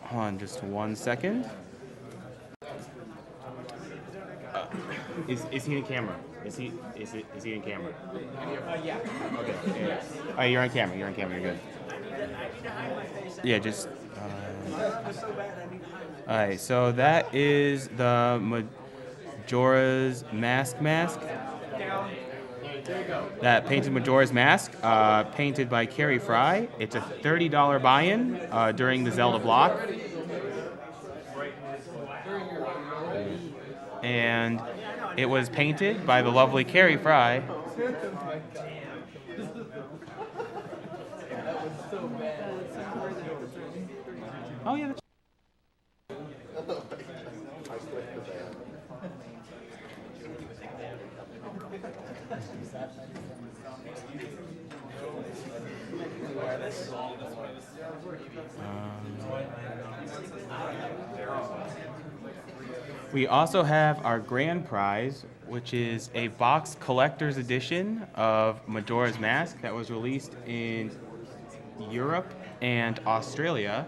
Hold on just 1 second. Is he in camera? Is he in camera? Yeah. Okay. Yeah. All right, you're on camera. You're on camera. You're good. Yeah, just. All right, so that is the Majora's Mask. That painted Majora's Mask, painted by Carrie Fry. It's a $30 buy-in during the Zelda block. And it was painted by the lovely Carrie Fry. Oh, yeah. We also have our grand prize, which is a box collector's edition of Majora's Mask that was released in Europe and Australia.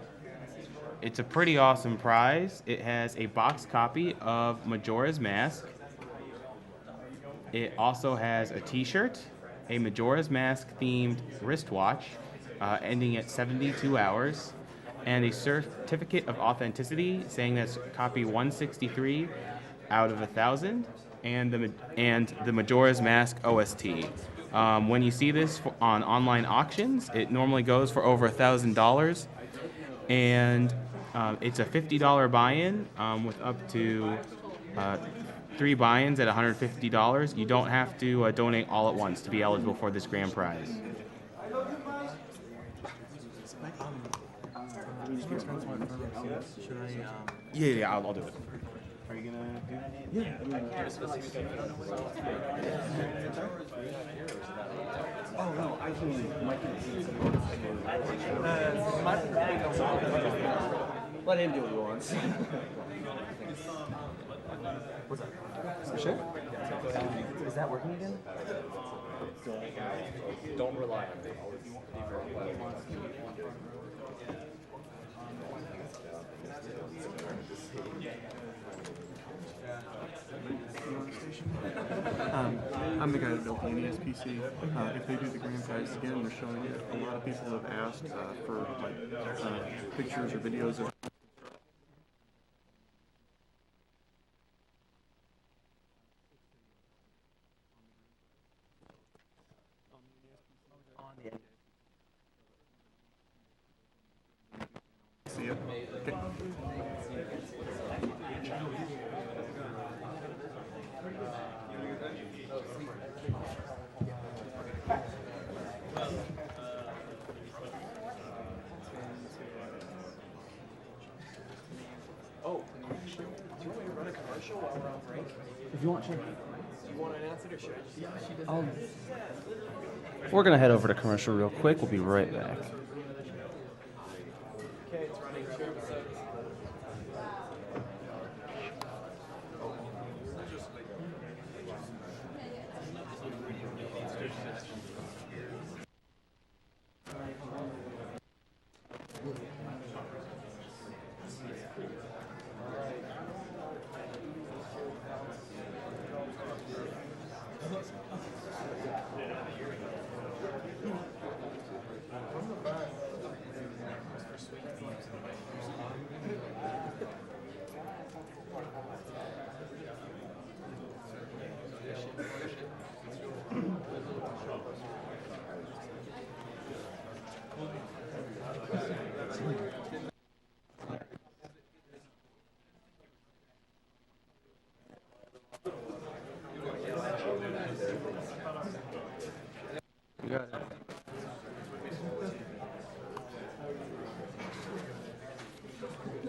It's a pretty awesome prize. It has a box copy of Majora's Mask. It also has a t-shirt, a Majora's Mask themed wristwatch ending at 72 hours, and a certificate of authenticity saying that's copy 163 out of 1,000, and the Majora's Mask OST. When you see this on online auctions, it normally goes for over $1,000, and it's a $50 buy-in with up to 3 buy-ins at $150. You don't have to donate all at once to be eligible for this grand prize. Yeah, I'll do it. Are you gonna do that? Yeah. Oh no, I can. Let him do what he wants. What's that? For sure. Is that working again? Don't rely on me. I'm the guy that built the NES PC. If they do the grand prize again, they're showing it. A lot of people have asked for pictures or videos of. See it? Okay. Oh, do you want me to run a commercial while we're on break? If you want to. Do you want to announce it or should I? Yeah, she does. We're going to head over to commercial real quick. We'll be right back. Okay, it's running 2 episodes.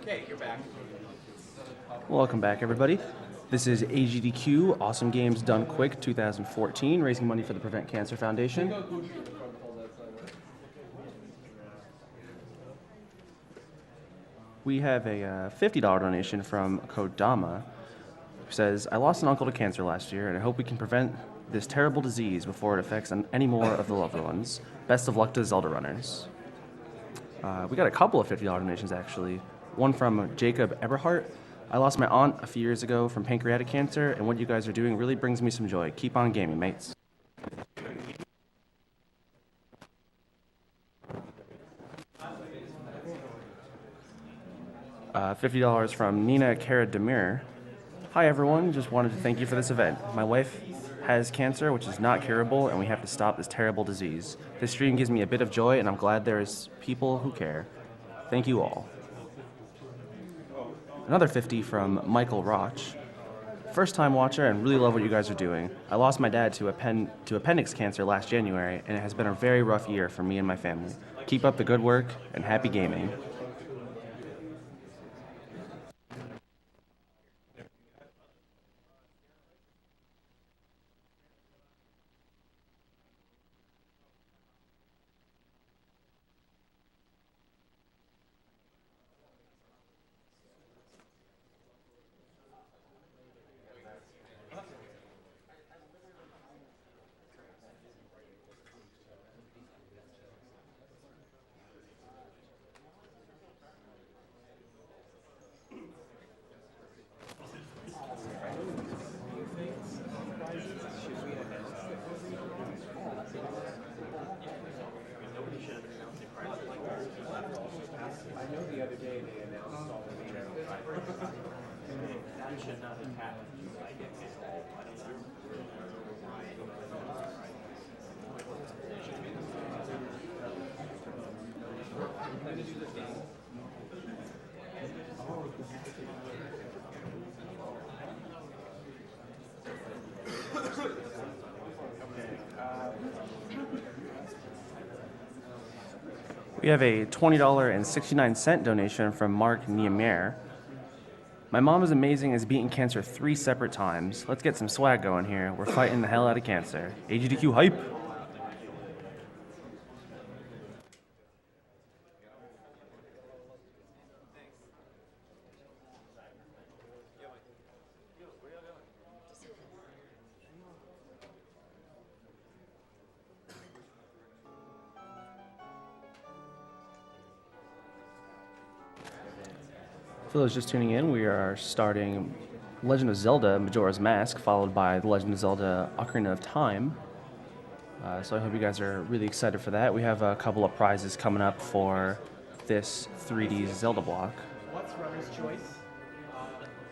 Okay, you're back. Welcome back, everybody. This is AGDQ, Awesome Games Done Quick 2014, raising money for the Prevent Cancer Foundation. We have a $50 donation from Kodama, who says, I lost an uncle to cancer last year, and I hope we can prevent this terrible disease before it affects any more of the loved ones. Best of luck to Zelda runners. We got a couple of $50 donations, actually. One from Jacob Eberhart. I lost my aunt a few years ago from pancreatic cancer, and what you guys are doing really brings me some joy. Keep on gaming, mates. $50 from Nina Kara Demir. Hi everyone, just wanted to thank you for this event. My wife has cancer, which is not curable, and we have to stop this terrible disease. This stream gives me a bit of joy, and I'm glad there's people who care. Thank you all. Another 50 from Michael Roch. First time watcher and really love what you guys are doing. I lost my dad to appendix cancer last January, and it has been a very rough year for me and my family. Keep up the good work, and happy gaming. We have a $20.69 donation from Mark Niemeyer. My mom is amazing and has beaten cancer 3 separate times. Let's get some swag going here. We're fighting the hell out of cancer. AGDQ hype! For those just tuning in, we are starting Legend of Zelda Majora's Mask, followed by The Legend of Zelda Ocarina of Time. So I hope you guys are really excited for that. We have a couple of prizes coming up for this 3D Zelda block. What's runner's choice?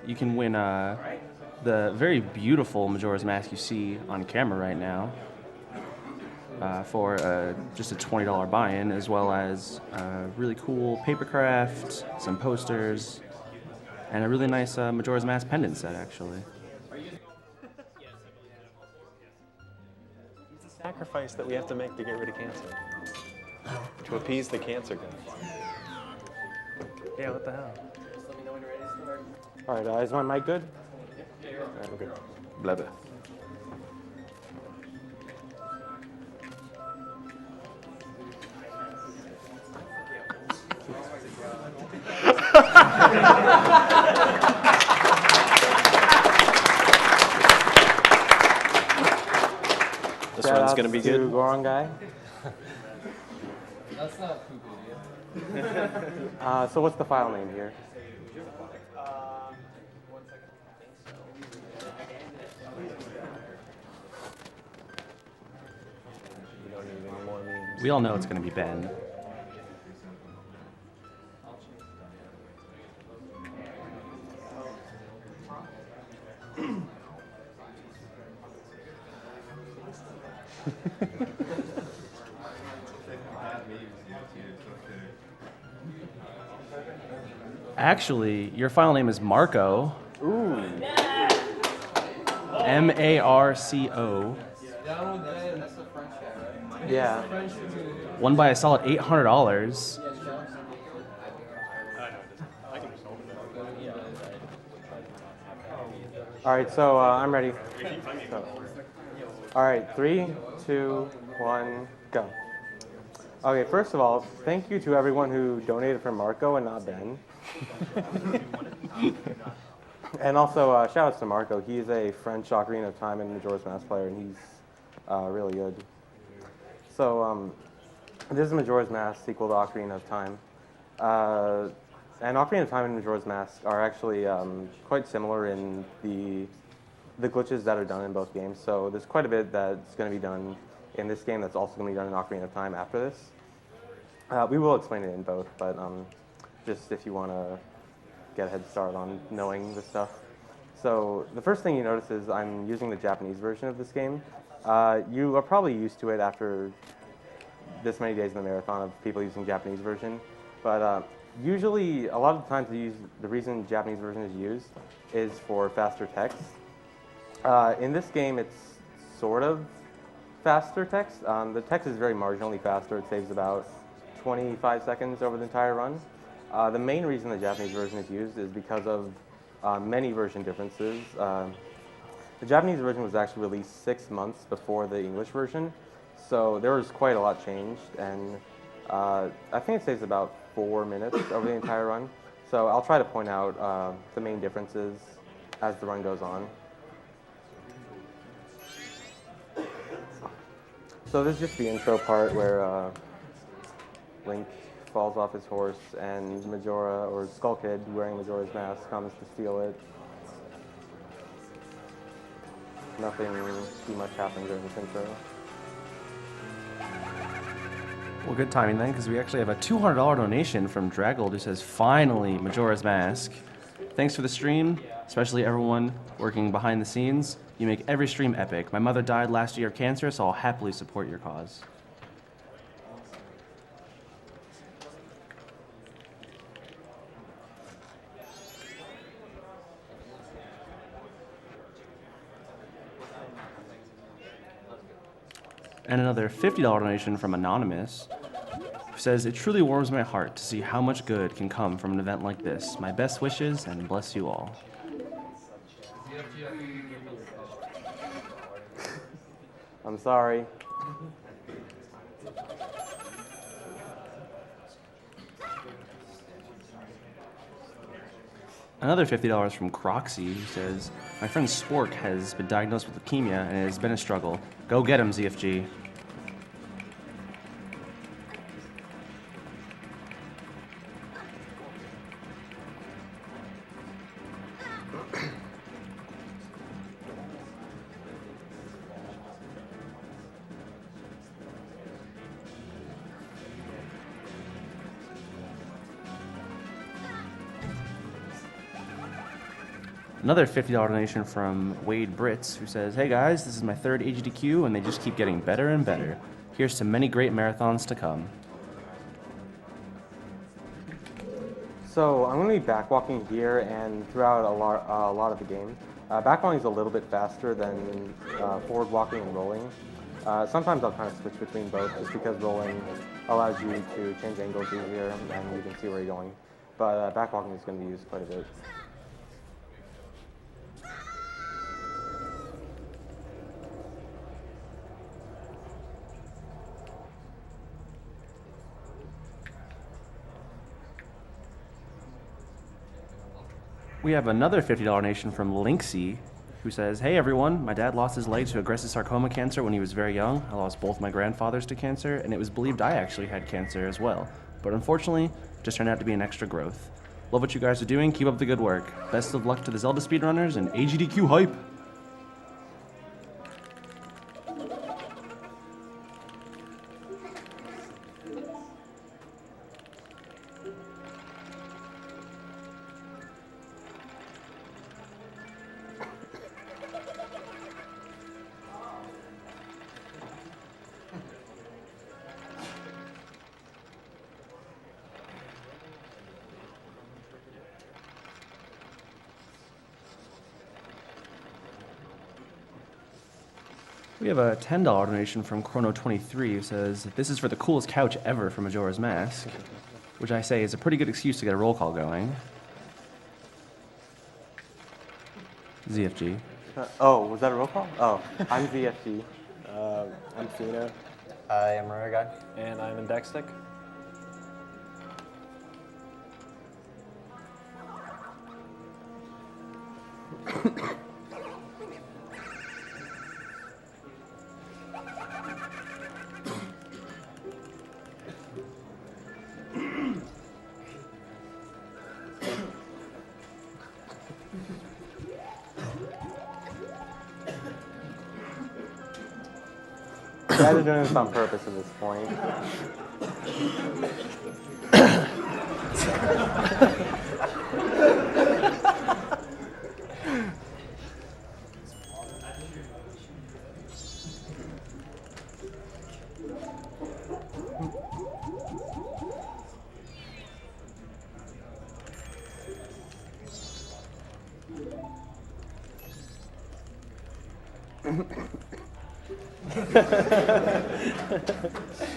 You can win the very beautiful Majora's Mask you see on camera right now for just a $20 buy-in, as well as really cool paper craft, some posters, and a really nice Majora's Mask pendant set, actually. It's a sacrifice that we have to make to get rid of cancer. To appease the cancer god. Yeah, what the hell? Just let me know when you're ready to start. All right, is my mic good? All right, we're good. Blah, blah. This one's gonna be good. Goron guy. That's not poopy, dude. So what's the file name here? 1 second. We don't need any more memes. We all know it's going to be Ben. Actually, your file name is Marco. Ooh. M-A-R-C-O. Down with Ben. That's the French guy, right? Yeah. French dude. Won by a solid $800. All right, so I'm ready. So. All right, 3, 2, 1, go. Okay, first of all, thank you to everyone who donated for Marco and not Ben. And also, shout outs to Marco. He's a French Ocarina of Time and Majora's Mask player, and he's really good. So, this is Majora's Mask, sequel to Ocarina of Time. And Ocarina of Time and Majora's Mask are actually quite similar in the glitches that are done in both games. So there's quite a bit that's going to be done in this game that's also going to be done in Ocarina of Time after this. We will explain it in both, but just if you want to get a head start on knowing this stuff. So the first thing you notice is I'm using the Japanese version of this game. You are probably used to it after this many days in the marathon of people using Japanese version, but usually a lot of the times the reason Japanese version is used is for faster text. In this game, it's sort of faster text. The text is very marginally faster. It saves about 25 seconds over the entire run. The main reason the Japanese version is used is because of many version differences. The Japanese version was actually released 6 months before the English version, so there was quite a lot changed, and I think it saves about 4 minutes over the entire run. So I'll try to point out the main differences as the run goes on. So this is just the intro part where Link falls off his horse and Majora, or Skull Kid, wearing Majora's mask, comes to steal it. Nothing too much happens during this intro. Well, good timing then, because we actually have a $200 donation from Draggold who says, finally, Majora's Mask. Thanks for the stream, especially everyone working behind the scenes. You make every stream epic. My mother died last year of cancer, so I'll happily support your cause. And another $50 donation from Anonymous, who says, it truly warms my heart to see how much good can come from an event like this. My best wishes, and bless you all. I'm sorry. Another $50 from Croxy, who says, my friend Spork has been diagnosed with leukemia and it has been a struggle. Go get him, ZFG. Another $50 donation from Wade Britz, who says, hey guys, this is my third AGDQ and they just keep getting better and better. Here's to many great marathons to come. So I'm going to be backwalking here and throughout a lot of the game. Backwalking is a little bit faster than forward walking and rolling. Sometimes I'll kind of switch between both just because rolling allows you to change angles easier and you can see where you're going. But backwalking is going to be used quite a bit. We have another $50 donation from Linksy, who says, hey everyone, my dad lost his leg to aggressive sarcoma cancer when he was very young. I lost both my grandfathers to cancer, and it was believed I actually had cancer as well. But unfortunately, it just turned out to be an extra growth. Love what you guys are doing. Keep up the good work. Best of luck to the Zelda speedrunners and AGDQ hype. We have a $10 donation from Chrono23 who says, this is for the coolest couch ever for Majora's Mask, which I say is a pretty good excuse to get a roll call going. ZFG. Oh, was that a roll call? Oh, I'm ZFG. I'm Fina. I am Rare Guy. And I'm in Deckstick. guys are doing this on purpose at this point.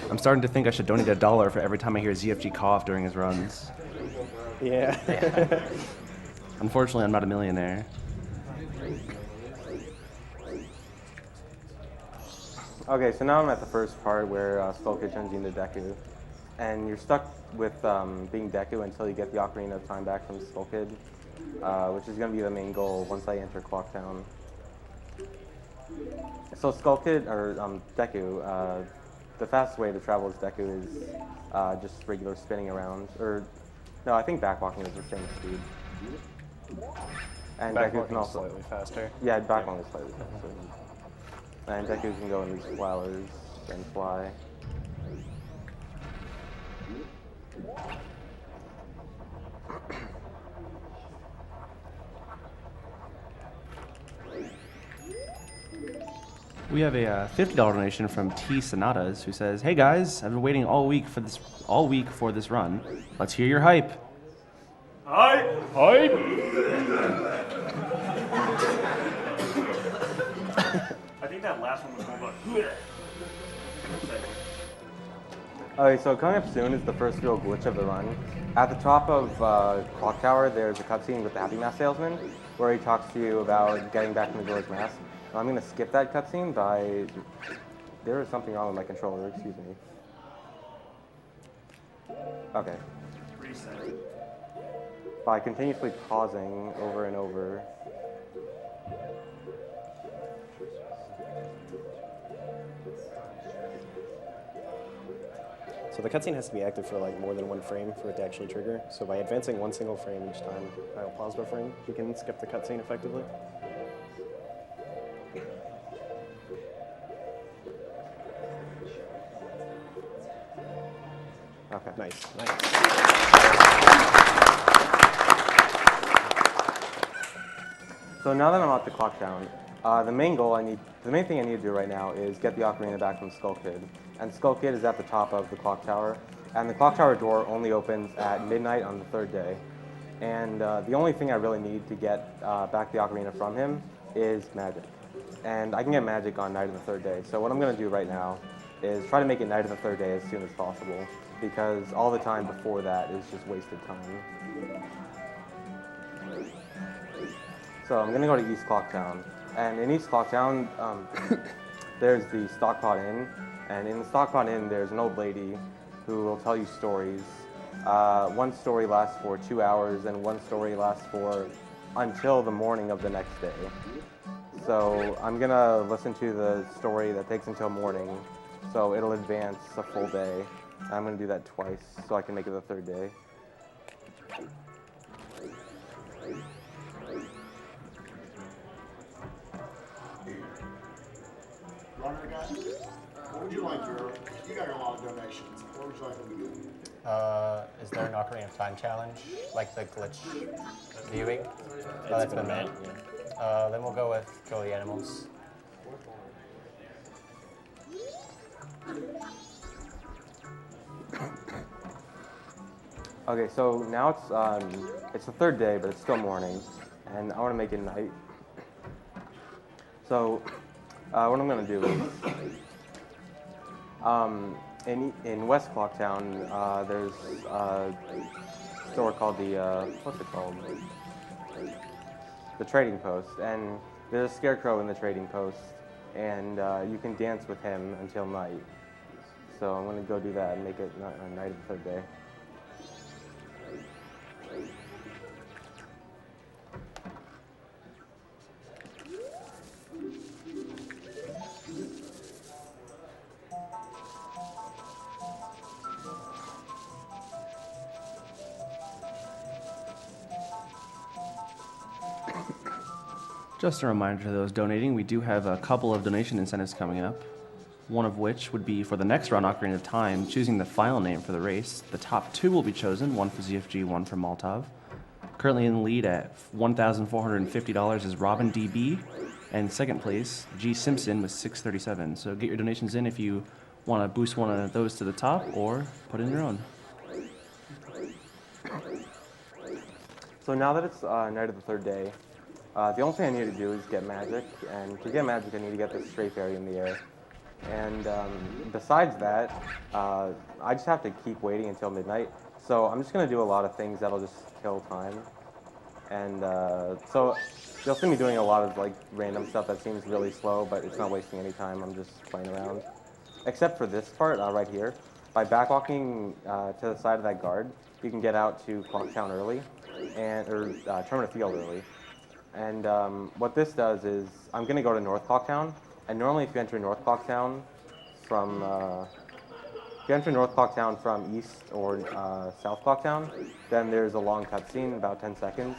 I'm starting to think I should donate $1 for every time I hear ZFG cough during his runs. Yeah. Unfortunately, I'm not a millionaire. Okay, so now I'm at the first part where Skull Kid turns you into Deku. And you're stuck with being Deku until you get the Ocarina of Time back from Skull Kid, which is going to be the main goal once I enter Clock Town. So Skull Kid, or Deku, the fastest way to travel as Deku is just regular spinning around. Or, no, I think backwalking is the same speed. And Deku can also... slightly faster. Yeah, backwalking is slightly faster. And Deku can go in these flowers and fly. We have a $50 donation from T Sonatas who says, "Hey guys, I've been waiting all week for this run. Let's hear your hype." Hype! Hype! I think that last one was more about. Okay, so coming up soon is the first real glitch of the run. At the top of Clock Tower, there's a cutscene with the Happy Mask salesman where he talks to you about getting back into Majora's Mask. I'm going to skip that cutscene by... There is something wrong with my controller, excuse me. Okay. Reset. By continuously pausing over and over. So the cutscene has to be active for like more than one frame for it to actually trigger. So by advancing one single frame each time I'll pause the frame, you can skip the cutscene effectively. Okay. Nice, nice. So now that I'm at the Clock Town, the main thing I need to do right now is get the Ocarina back from Skull Kid. And Skull Kid is at the top of the Clock Tower. And the Clock Tower door only opens at midnight on the third day. And the only thing I really need to get back the Ocarina from him is magic. And I can get magic on night of the third day. So what I'm going to do right now is try to make it night of the third day as soon as possible, because all the time before that is just wasted time. So I'm going to go to East Clock Town. And in East Clock Town, there's the Stockpot Inn. And in the Stockpot Inn, there's an old lady who will tell you stories. One story lasts for 2 hours, and one story lasts for until the morning of the next day. So I'm going to listen to the story that takes until morning, so it'll advance a full day. I'm going to do that twice so I can make it the third day. Runner guy, what would you like you got a lot of donations. What would you like them to do? Is there an Ocarina of Time challenge, like the glitch viewing? Oh, that's been met. Then we'll go with Kill the Animals. Okay, so now it's the third day, but it's still morning, and I want to make it night. So what I'm going to do is, in West Clock Town, there's a store called what's it called? The Trading Post, and there's a scarecrow in the Trading Post, and you can dance with him until night. So I'm going to go do that and make it night of the third day. Just a reminder to those donating, we do have a couple of donation incentives coming up. one of which would be for the next round Ocarina of Time, choosing the final name for the race. The top two will be chosen, one for ZFG, one for Maltov. Currently in the lead at $1,450 is Robin DB, and second place, G Simpson with $637. So get your donations in if you want to boost one of those to the top, or put in your own. So now that it's night of the third day, the only thing I need to do is get magic, and to get magic I need to get this stray fairy in the air. And besides that, I just have to keep waiting until midnight. So I'm just going to do a lot of things that'll just kill time. And so you'll see me doing a lot of like random stuff that seems really slow, but it's not wasting any time. I'm just playing around. Except for this part right here. By backwalking to the side of that guard, you can get out to Clock Town early, or Termina Field early. And what this does is, I'm going to go to North Clock Town, and normally if you enter North Clock Town from east or South Clock Town, then there's a long cutscene, about 10 seconds,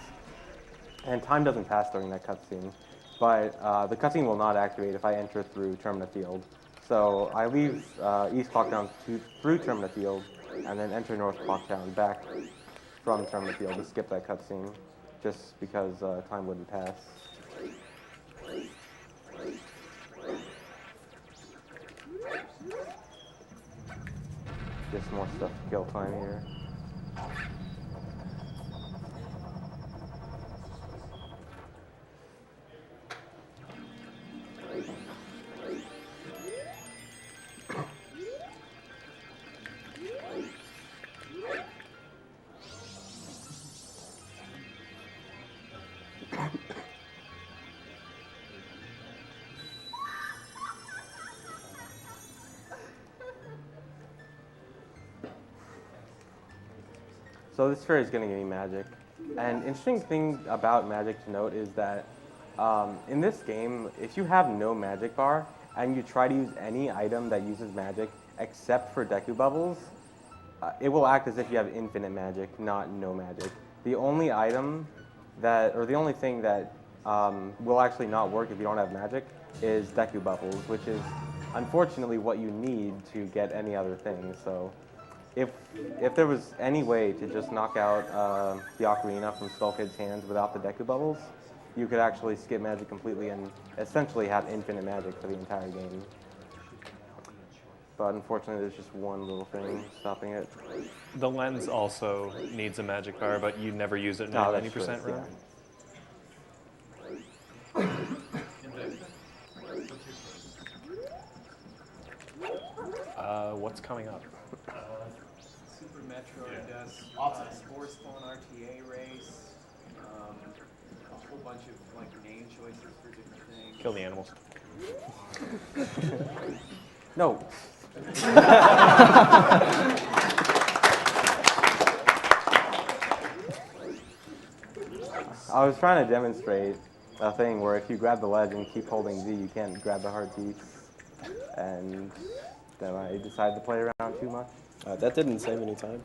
and time doesn't pass during that cutscene. But the cutscene will not activate if I enter through Termina Field. So I leave East Clock Town through Termina Field, and then enter North Clock Town back from Termina Field to skip that cutscene, just because time wouldn't pass. Just more stuff to kill time here. So this fairy is going to give me magic. And interesting thing about magic to note is that in this game, if you have no magic bar and you try to use any item that uses magic except for Deku Bubbles, it will act as if you have infinite magic, not no magic. The only item that, or the only thing that will actually not work if you don't have magic is Deku Bubbles, which is unfortunately what you need to get any other thing. So if there was any way to just knock out the ocarina from Skull Kid's hands without the Deku Bubbles, you could actually skip magic completely and essentially have infinite magic for the entire game. But unfortunately, there's just one little thing stopping it. The lens also needs a magic bar, but you never use it in No, a that's 90% true, run. What's coming up? Super Metroid, Sports Phone RTA race, a whole bunch of like name choices for different things. Kill the animals. No. I was trying to demonstrate a thing where if you grab the ledge and keep holding Z, you can't grab the heartbeats. And then I decided to play around too much. That didn't save any time.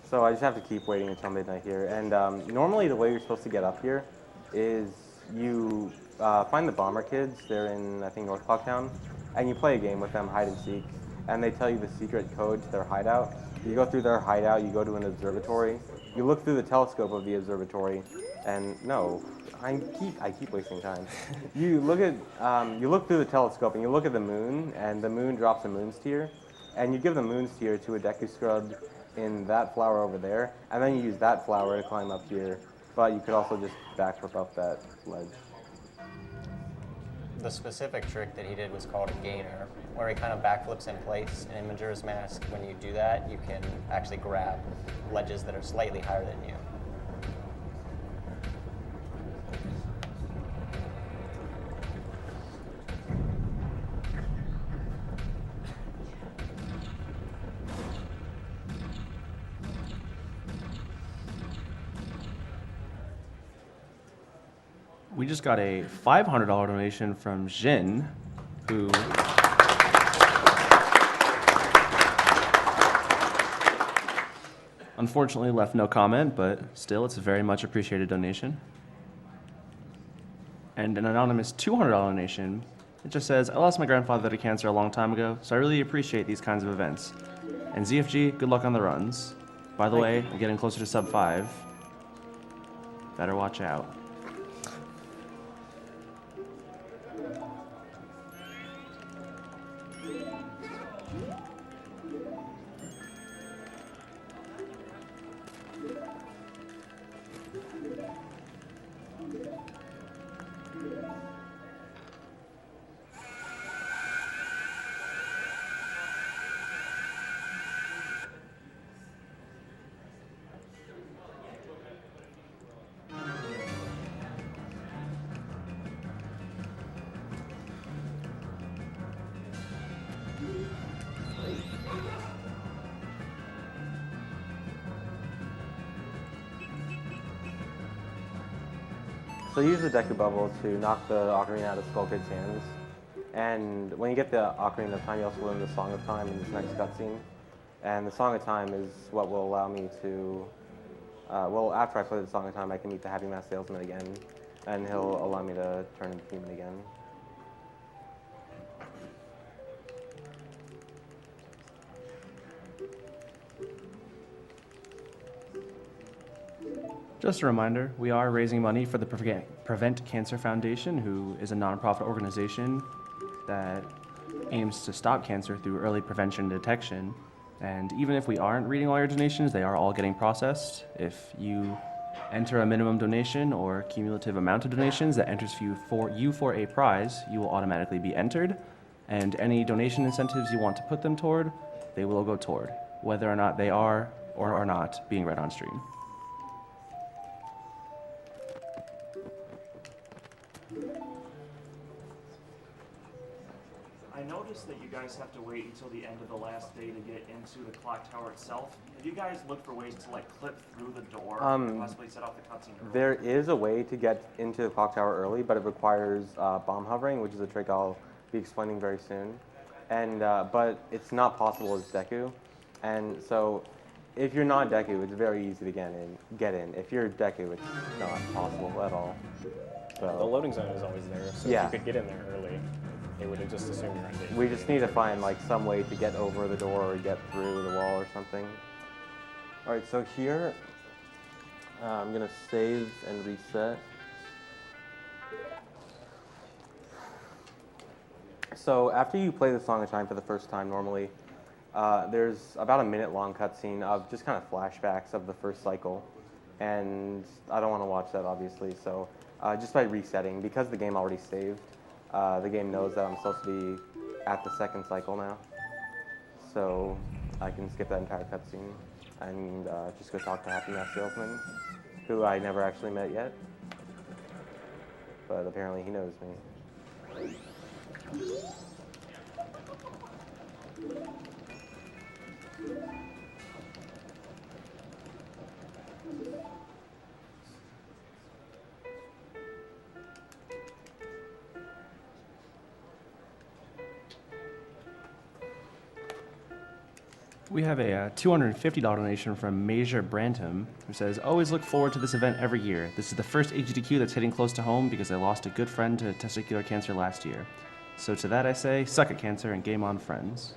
So I just have to keep waiting until midnight here. And normally the way you're supposed to get up here is you find the Bomber Kids. They're in, I think, North Clock Town. And you play a game with them, hide and seek. And they tell you the secret code to their hideout. You go through their hideout, you go to an observatory. You look through the telescope of the observatory. And no, I keep wasting time. You look through the telescope and you look at the moon, and the moon drops a moon's tear. And you give the moon's tear to a Deku Scrub in that flower over there, and then you use that flower to climb up here. But you could also just backflip up that ledge. The specific trick that he did was called a gainer, where he kind of backflips in place. In Majora's Mask, when you do that, you can actually grab ledges that are slightly higher than you. We just got a $500 donation from Jin, who unfortunately left no comment, but still, it's a very much appreciated donation. And an anonymous $200 donation It just says, I lost my grandfather to cancer a long time ago, so I really appreciate these kinds of events. And ZFG, good luck on the runs. By the way, I'm getting closer to sub 5. Better watch out. So use the Deku Bubble to knock the Ocarina out of Skull Kid's hands. And when you get the Ocarina of Time, you also learn the Song of Time in this next cutscene. And the Song of Time is what will allow me to, well, after I play the Song of Time, I can meet the Happy Mask Salesman again. And he'll allow me to turn into human again. Just a reminder, we are raising money for the Prevent Cancer Foundation, who is a nonprofit organization that aims to stop cancer through early prevention and detection. And even if we aren't reading all your donations, they are all getting processed. If you enter a minimum donation or cumulative amount of donations that enters you for a prize, you will automatically be entered. And any donation incentives you want to put them toward, they will go toward, whether or not they are or are not being read on stream. I noticed that you guys have to wait until the end of the last day to get into the clock tower itself. Have you guys looked for ways to like clip through the door and possibly set off the cutscene early? There is a way to get into the clock tower early, but it requires bomb hovering, which is a trick I'll be explaining very soon. And but it's not possible as Deku. And so if you're not Deku, it's very easy to get in. If you're Deku, it's not possible at all. The So loading zone is always there, so Yeah. if you could get in there early, they would have just assumed you're on day. we just need to find like some way to get over the door or get through the wall or something. All right, so here I'm gonna save and reset. So after you play the Song of Time for the first time, normally there's about a minute-long cutscene of just kind of flashbacks of the first cycle, and I don't want to watch that obviously. So just by resetting, because the game already saved, the game knows that I'm supposed to be at the second cycle now, so I can skip that entire cutscene and just go talk to Happy Mask Salesman, who I never actually met yet, but apparently he knows me. We have a $250 donation from Major Brantham, who says, always look forward to this event every year. This is the first AGDQ that's hitting close to home because I lost a good friend to testicular cancer last year. So to that I say, suck at cancer and game on, friends.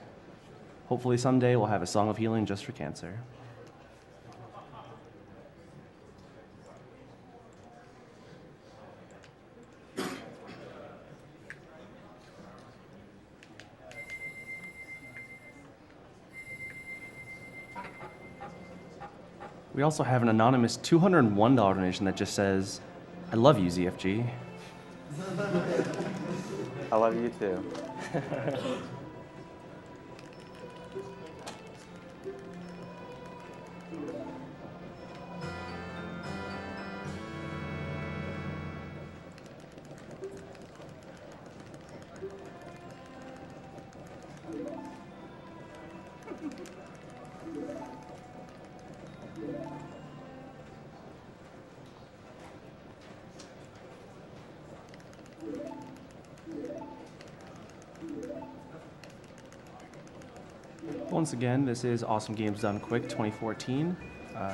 Hopefully someday we'll have a song of healing just for cancer. We also have an anonymous $201 donation that just says, I love you, ZFG. I love you too. Once again, this is Awesome Games Done Quick 2014.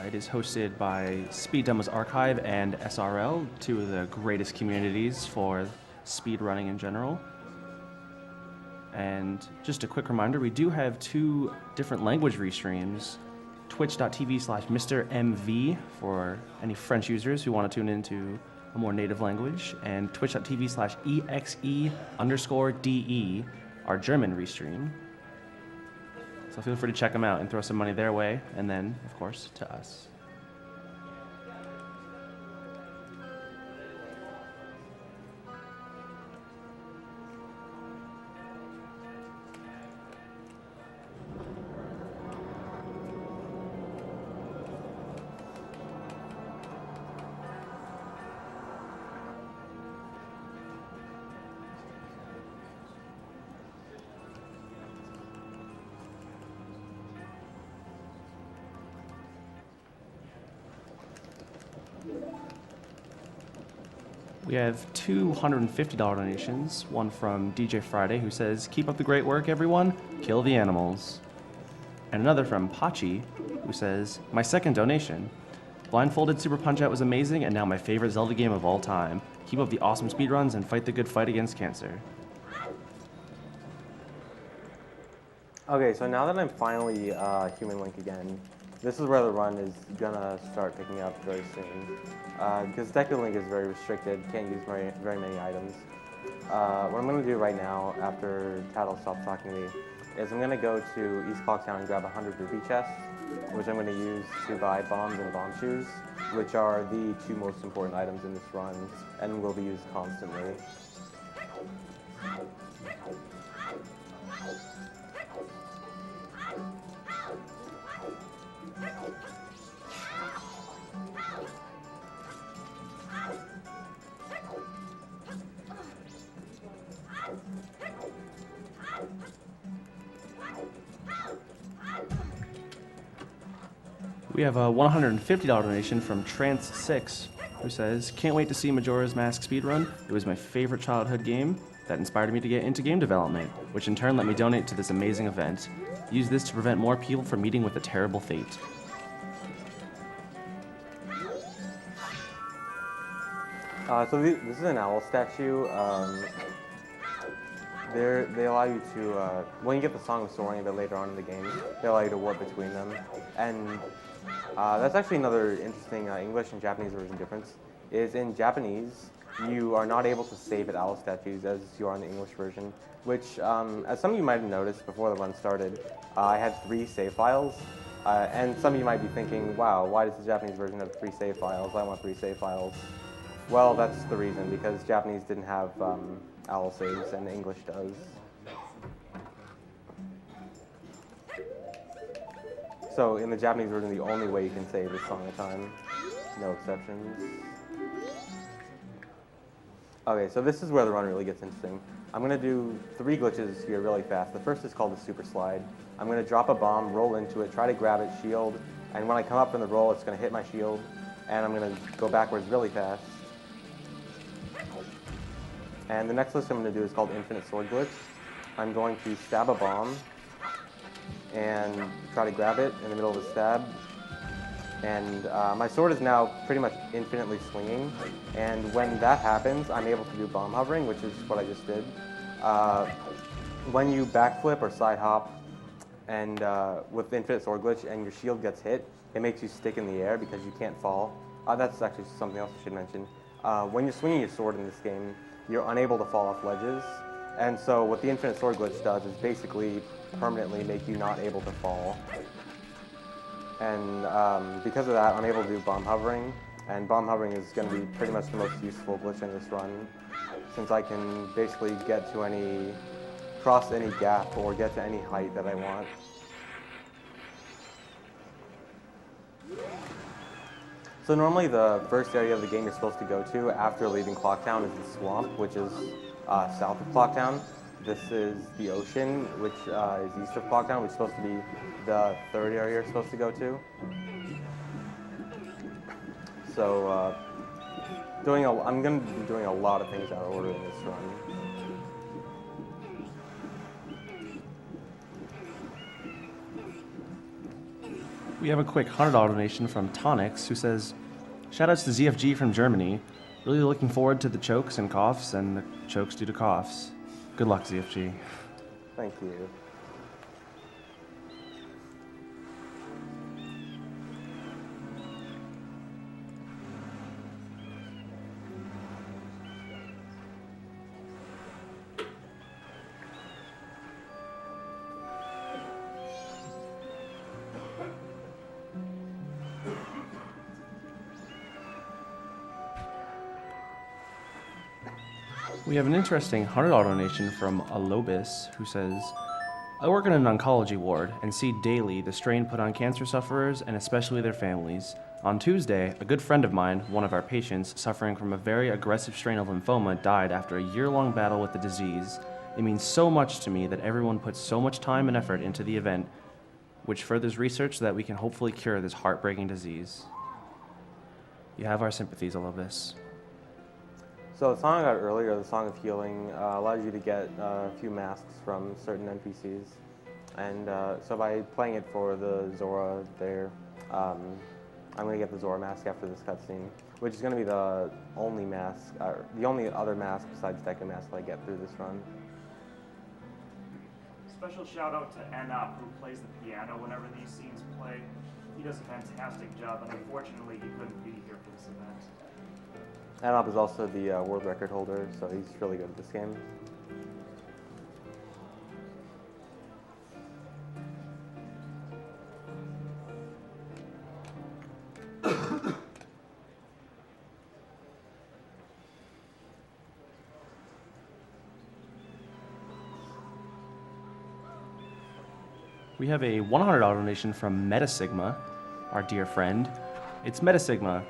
It is hosted by Speed Demos Archive and SRL, two of the greatest communities for speed running in general. And just a quick reminder, we do have 2 different language restreams. Twitch.tv/MrMV for any French users who want to tune into a more native language, and Twitch.tv/EXE_DE, our German restream. So feel free to check them out and throw some money their way, and then, of course, to us. We have 2 $150 donations, one from DJ Friday, who says, "Keep up the great work, everyone. Kill the animals." And another from Pachi, who says, "My second donation. Blindfolded Super Punch-Out was amazing, and now my favorite Zelda game of all time. Keep up the awesome speedruns and fight the good fight against cancer." Okay, so now that I'm finally Human Link again, this is where the run is gonna start picking up very soon. Because Detective Link is very restricted, can't use very many items. What I'm gonna do right now, after Tattle stops talking to me, is I'm gonna go to East Clocktown and grab 100 rupee chests, which I'm gonna use to buy bombs and bomb shoes, which are the 2 most important items in this run, and will be used constantly. We have a $150 donation from Trance6, who says, "Can't wait to see Majora's Mask speedrun. It was my favorite childhood game that inspired me to get into game development, which in turn let me donate to this amazing event. Use this to prevent more people from meeting with a terrible fate." So this is an owl statue. They allow you to, when you get the Song of Soaring a bit later on in the game, they allow you to warp between them. And that's actually another interesting English and Japanese version difference, is in Japanese, you are not able to save at owl statues as you are in the English version, which, as some of you might have noticed before the run started, I had 3 save files. And some of you might be thinking, wow, why does the Japanese version have 3 save files? I want 3 save files. Well, that's the reason, because Japanese didn't have owl saves and English does. So in the Japanese version, the only way you can save is Song of Time, no exceptions. Okay, so this is where the run really gets interesting. I'm going to do 3 glitches here really fast. The first is called the Super Slide. I'm going to drop a bomb, roll into it, try to grab it, shield, and when I come up from the roll, it's going to hit my shield, and I'm going to go backwards really fast. And the next glitch I'm going to do is called Infinite Sword Glitch. I'm going to stab a bomb and try to grab it in the middle of the stab. And my sword is now pretty much infinitely swinging. And when that happens, I'm able to do bomb hovering, which is what I just did. When you backflip or side hop and with Infinite Sword Glitch and your shield gets hit, it makes you stick in the air because you can't fall. That's actually something else I should mention. When you're swinging your sword in this game, you're unable to fall off ledges. And so what the Infinite Sword Glitch does is basically permanently make you not able to fall. And because of that, I'm able to do bomb hovering. And bomb hovering is going to be pretty much the most useful glitch in this run, since I can basically get to cross any gap or get to any height that I want. So normally the first area of the game you're supposed to go to after leaving Clocktown is the swamp, which is south of Clocktown. This is the ocean, which is east of Clocktown, which is supposed to be the third area you're supposed to go to. So I'm going to be doing a lot of things out of order in this run. We have a quick $100 donation from Tonix, who says, "Shoutouts to ZFG from Germany. Really looking forward to the chokes and coughs and the chokes due to coughs. Good luck, ZFG." Thank you. We have an interesting $100 donation from Alobis, who says, I work in an oncology ward and see daily the strain put on cancer sufferers and especially their families. On Tuesday, a good friend of mine, one of our patients, suffering from a very aggressive strain of lymphoma, died after a year-long battle with the disease. It means so much to me that everyone puts so much time and effort into the event, which furthers research so that we can hopefully cure this heartbreaking disease. You have our sympathies, Alobis. So the song I got earlier, the Song of Healing, allows you to get a few masks from certain NPCs. And so by playing it for the Zora there, I'm going to get the Zora mask after this cutscene, which is going to be the only mask, the only other mask besides Deku mask I get through this run. Special shout out to Enop, who plays the piano whenever these scenes play. He does a fantastic job, and unfortunately he couldn't be here for this event. Anop is also the world record holder, so he's really good at this game. We have a $100 donation from Metasigma, our dear friend. It's Metasigma.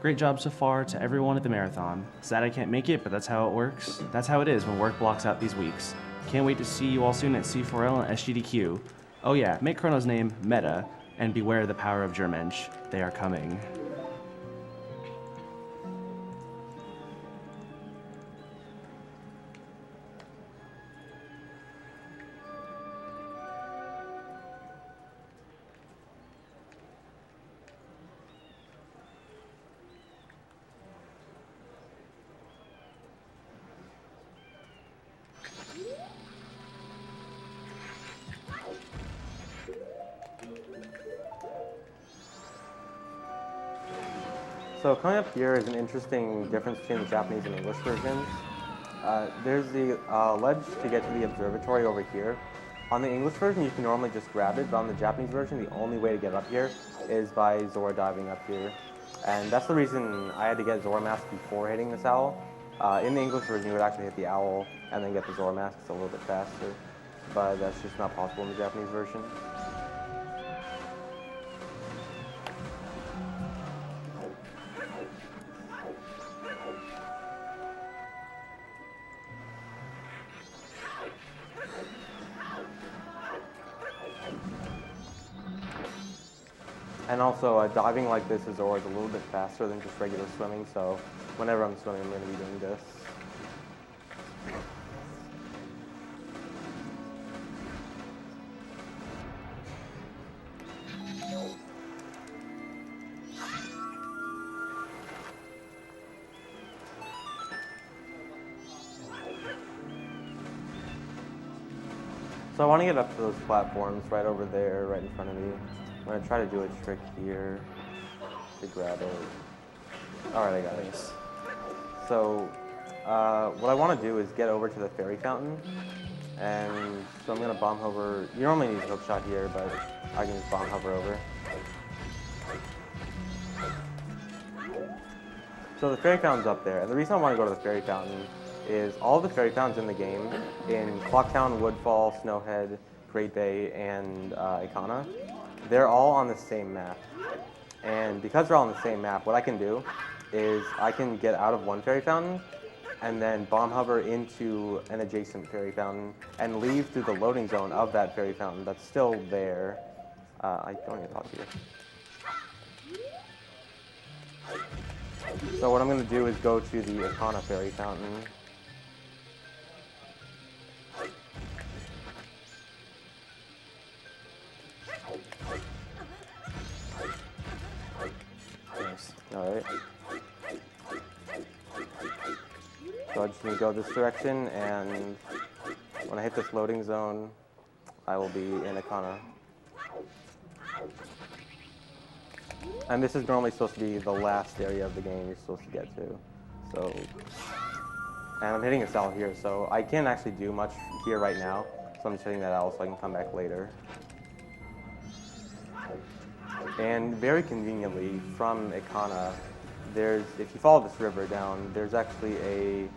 Great job so far to everyone at the marathon. Sad I can't make it, but that's how it works. That's how it is when work blocks out these weeks. Can't wait to see you all soon at C4L and SGDQ. Oh yeah, make Chrono's name Meta, and beware the power of Germensch. They are coming. So coming up here is an interesting difference between the Japanese and English versions. There's the ledge to get to the observatory over here. On the English version, you can normally just grab it, but on the Japanese version, the only way to get up here is by Zora diving up here. And that's the reason I had to get Zora Mask before hitting this owl. In the English version, you would actually hit the owl and then get the Zora Mask. It's a little bit faster, but that's just not possible in the Japanese version. And also, diving like this is always a little bit faster than just regular swimming, so whenever I'm swimming, I'm going to be doing this. So I want to get up to those platforms right over there, right in front of me. I'm going to try to do a trick here to grab it. All right, I got it. So what I want to do is get over to the fairy fountain. And so I'm going to bomb hover. You normally need a hook shot here, but I can just bomb hover over. So the fairy fountain's up there. And the reason I want to go to the fairy fountain is all the fairy fountains in the game, in Clocktown, Woodfall, Snowhead, Great Bay, and Ikana, they're all on the same map. And because they're all on the same map, what I can do is I can get out of one fairy fountain and then bomb hover into an adjacent fairy fountain and leave through the loading zone of that fairy fountain that's still there. I don't need to talk to you. So what I'm going to do is go to the Ikana fairy fountain. Alright. So I just need to go this direction, and When I hit this loading zone, I will be in Ikana. And this is normally supposed to be the last area of the game you're supposed to get to. So, and I'm hitting a cell here, so I can't actually do much here right now. So I'm just hitting that out so I can come back later. And very conveniently, from Ikana, if you follow this river down, there's actually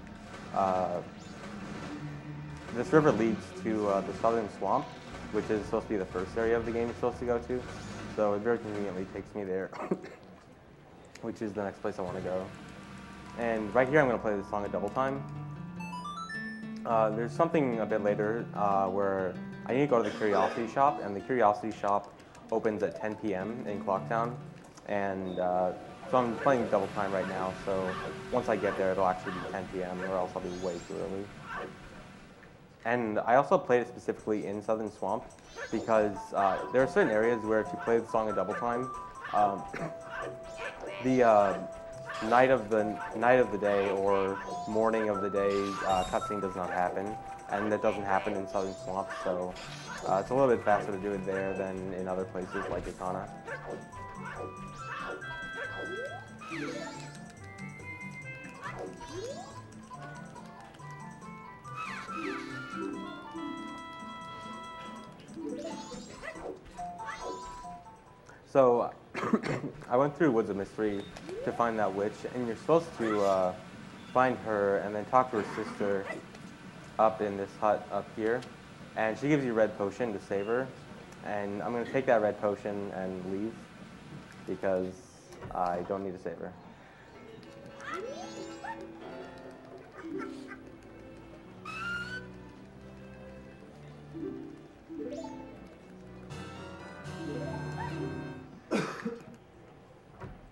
this river leads to the southern swamp, which is supposed to be the first area of the game you're supposed to go to. So it very conveniently takes me there, which is the next place I want to go. And right here I'm going to play the song a double time. There's something a bit later where I need to go to the Curiosity Shop, and the Curiosity Shop opens at 10 p.m. in Clocktown. And so I'm playing double time right now, so once I get there it'll actually be 10 p.m. or else I'll be way too early. And I also played it specifically in Southern Swamp because there are certain areas where if you play the song a double time, the night of the day or morning of the day cutscene does not happen, and that doesn't happen in Southern Swamp. So it's a little bit faster to do it there than in other places like Ikana. So I went through Woods of Mystery to find that witch, and you're supposed to find her and then talk to her sister up in this hut up here, and she gives you a red potion to save her, and I'm going to take that red potion and leave because I don't need to save her.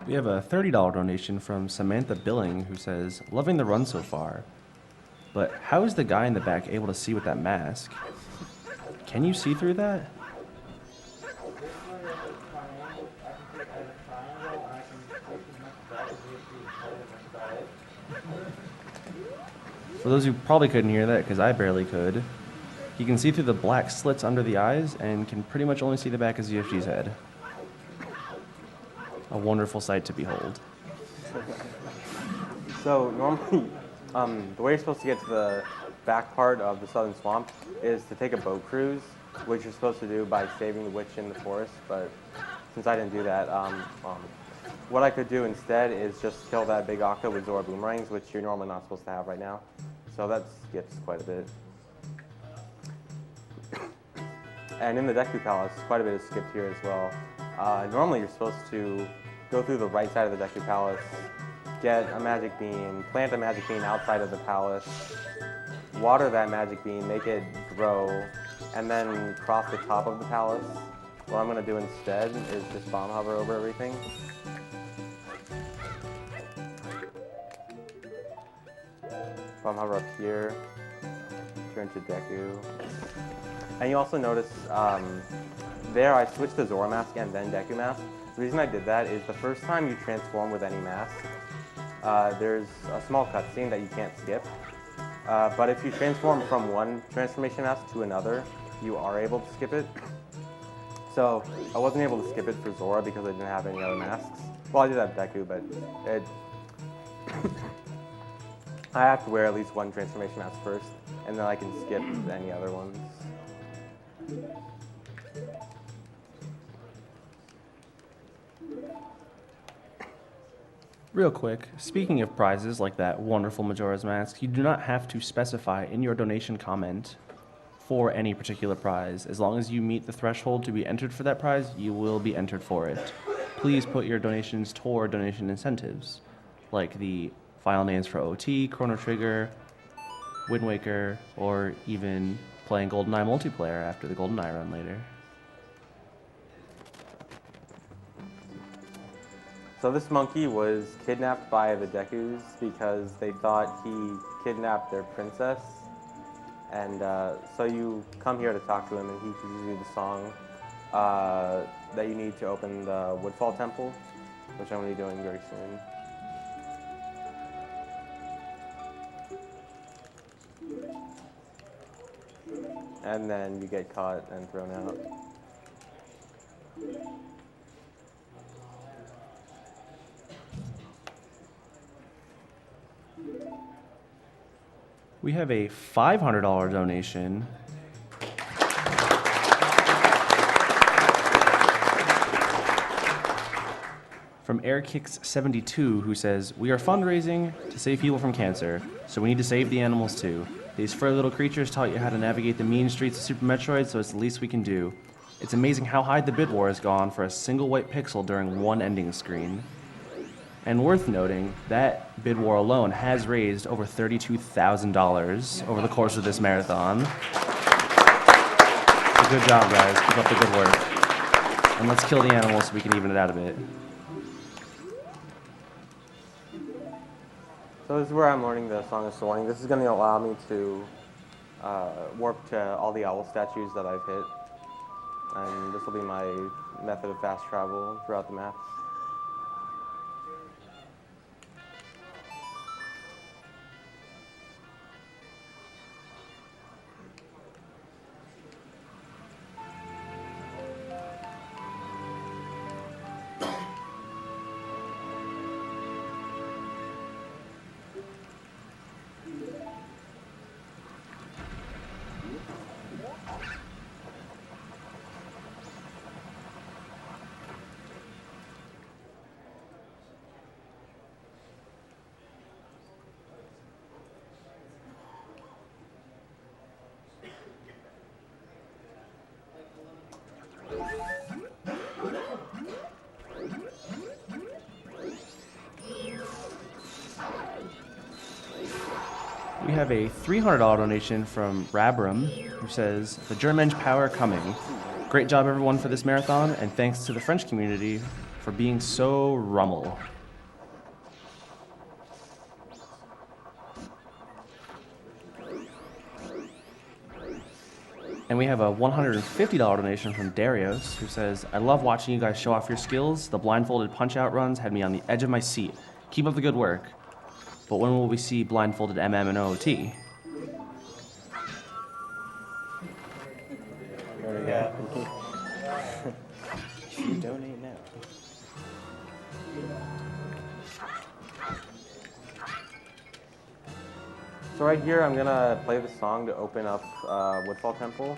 We have a $30 donation from Samantha Billing who says, "Loving the run so far, but how is the guy in the back able to see with that mask? Can you see through that?" For those who probably couldn't hear that, because I barely could, you can see through the black slits under the eyes and can pretty much only see the back of ZFG's head. A wonderful sight to behold. So normally, the way you're supposed to get to the back part of the Southern Swamp is to take a boat cruise, which you're supposed to do by saving the witch in the forest, but since I didn't do that, what I could do instead is just kill that big Akka with Zora boomerangs, which you're normally not supposed to have right now. So that skips quite a bit. And in the Deku Palace, quite a bit is skipped here as well. Normally you're supposed to go through the right side of the Deku Palace, get a magic bean, plant a magic bean outside of the palace, water that magic bean, make it grow, and then cross the top of the palace. What I'm going to do instead is just bomb hover over everything. Bomb hover up here, turn to Deku. And you also notice there I switched to Zora mask and then Deku mask. The reason I did that is the first time you transform with any mask, there's a small cutscene that you can't skip. But if you transform from one transformation mask to another, you are able to skip it. So I wasn't able to skip it for Zora because I didn't have any other masks. Well, I did have Deku, but it I have to wear at least one transformation mask first, and then I can skip any other ones. Real quick, speaking of prizes like that wonderful Majora's Mask, you do not have to specify in your donation comment for any particular prize. As long as you meet the threshold to be entered for that prize, you will be entered for it. Please put your donations toward donation incentives, like the file names for OT, Chrono Trigger, Wind Waker, or even playing GoldenEye multiplayer after the GoldenEye run later. So this monkey was kidnapped by the Dekus because they thought he kidnapped their princess. And so you come here to talk to him, and he teaches you the song that you need to open the Woodfall Temple, which I'm going to be doing very soon. and then you get caught and thrown out. We have a $500 donation from AirKicks72, who says, "We are fundraising to save people from cancer, so we need to save the animals too. These furry little creatures taught you how to navigate the mean streets of Super Metroid, so it's the least we can do. It's amazing how high the bid war has gone for a single white pixel during one ending screen." And worth noting, that bid war alone has raised over $32,000 over the course of this marathon. So good job, guys. Keep up the good work. And let's kill the animals so we can even it out a bit. So this is where I'm learning the Song of Soaring. This is going to allow me to warp to all the owl statues that I've hit. And this will be my method of fast travel throughout the map. We have a $300 donation from Rabram, who says, "The German power coming. Great job, everyone, for this marathon, and thanks to the French community for being so rummel." And we have a $150 donation from Darius, who says, "I love watching you guys show off your skills. The blindfolded punch-out runs had me on the edge of my seat. Keep up the good work. But when will we see blindfolded MM and OOT?" There we go. You donate now. So right here, I'm gonna play the song to open up Woodfall Temple.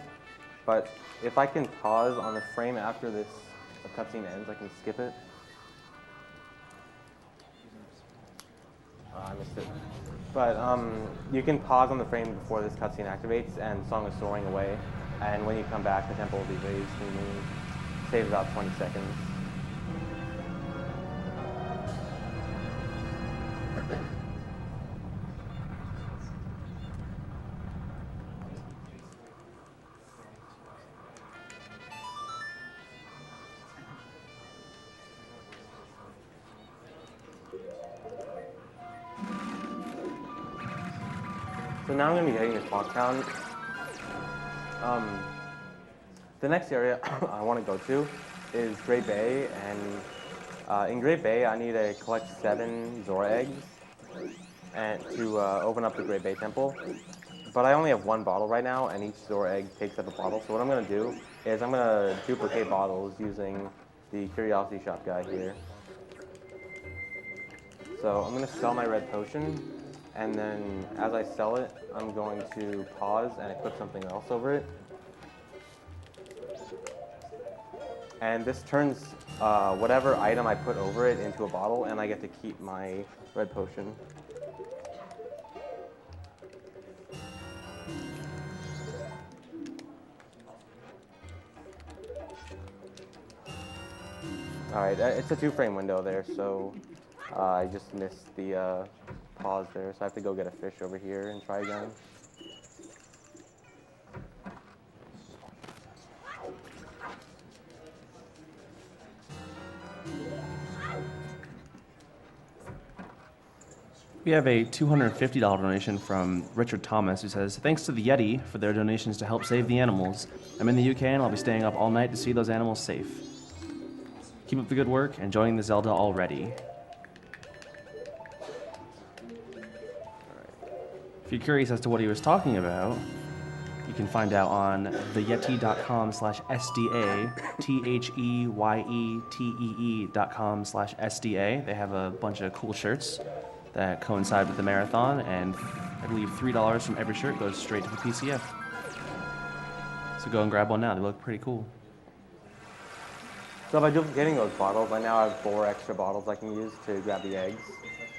But if I can pause on the frame after this cutscene ends, I can skip it. I missed it. But you can pause on the frame before this cutscene activates and Song is soaring away. And when you come back, the temple will be raised and you save about 20 seconds. So now I'm going to be heading to Clock Town. The next area I want to go to is Great Bay, and in Great Bay I need to collect 7 Zora eggs and to open up the Great Bay Temple. But I only have 1 bottle right now, and each Zora egg takes up a bottle. So what I'm going to do is I'm going to duplicate bottles using the Curiosity Shop guy here. So I'm going to sell my red potion, and then as I sell it, I'm going to pause and equip something else over it. And this turns whatever item I put over it into a bottle, and I get to keep my red potion. Alright, it's a 2-frame window there, so I just missed the pause there, so I have to go get a fish over here and try again. We have a $250 donation from Richard Thomas, who says, "Thanks to the Yeti for their donations to help save the animals. I'm in the UK and I'll be staying up all night to see those animals safe. Keep up the good work, enjoying the Zelda already." If you're curious as to what he was talking about, You can find out on theyeti.com/SDA, THEYETEE.com/SDA. They have a bunch of cool shirts that coincide with the marathon, and I believe $3 from every shirt goes straight to the PCF. So go and grab one now. They look pretty cool. So by getting those bottles, I now have 4 extra bottles I can use to grab the eggs.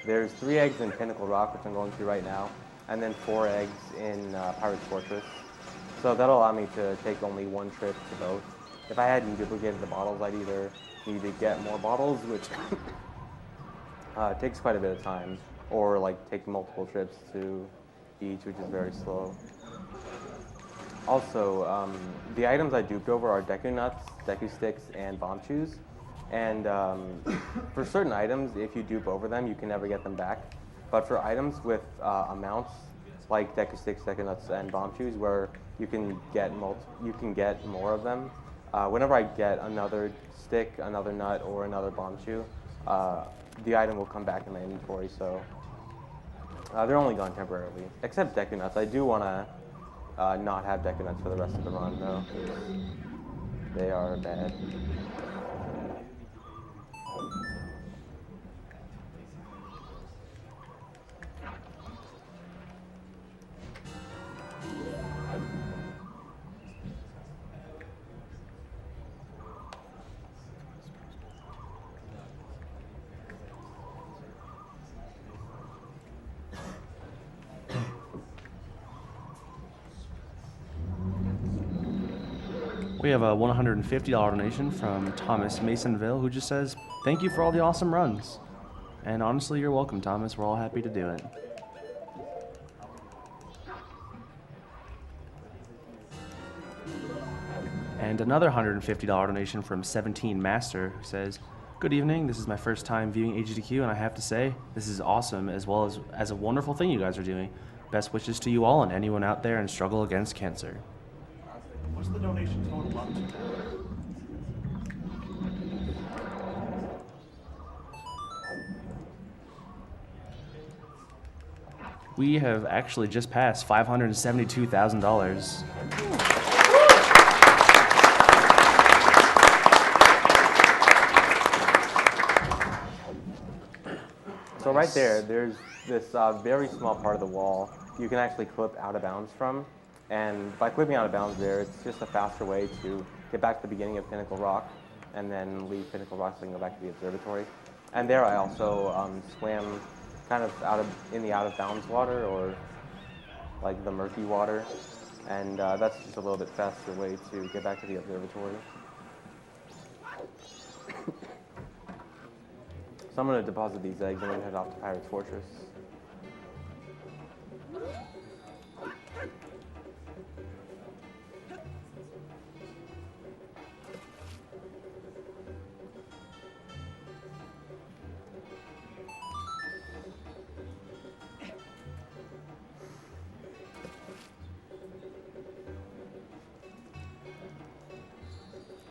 There's 3 eggs in Pinnacle Rock, which I'm going through right now, and then 4 eggs in Pirate's Fortress. So that'll allow me to take only 1 trip to both. If I hadn't duplicated the bottles, I'd either need to get more bottles, which takes quite a bit of time, or like take multiple trips to each, which is very slow. Also, the items I duped over are Deku Nuts, Deku Sticks, and Bomb Chews. And for certain items, if you dupe over them, you can never get them back. But for items with amounts like Deku Sticks, Deku Nuts, and Bomb Chews, where you can get more of them, whenever I get another stick, another nut, or another Bomb Chew, the item will come back in my inventory. So they're only gone temporarily, except Deku Nuts. I do want to not have Deku Nuts for the rest of the run, though. They are bad. We have a $150 donation from Thomas Masonville, who just says, "Thank you for all the awesome runs." And honestly, you're welcome, Thomas. We're all happy to do it. And another $150 donation from 17 Master, who says, "Good evening. This is my first time viewing AGDQ, and I have to say, this is awesome, as well as a wonderful thing you guys are doing. Best wishes to you all and anyone out there in struggle against cancer." What's the donation total up to? We have actually just passed $572,000. So right there's this very small part of the wall you can actually clip out of bounds from. And by clipping out of bounds there, it's just a faster way to get back to the beginning of Pinnacle Rock and then leave Pinnacle Rock so I can go back to the observatory. And there I also swam kind of in the out of bounds water, or like the murky water. And that's just a little bit faster way to get back to the observatory. So I'm going to deposit these eggs and then head off to Pirate's Fortress.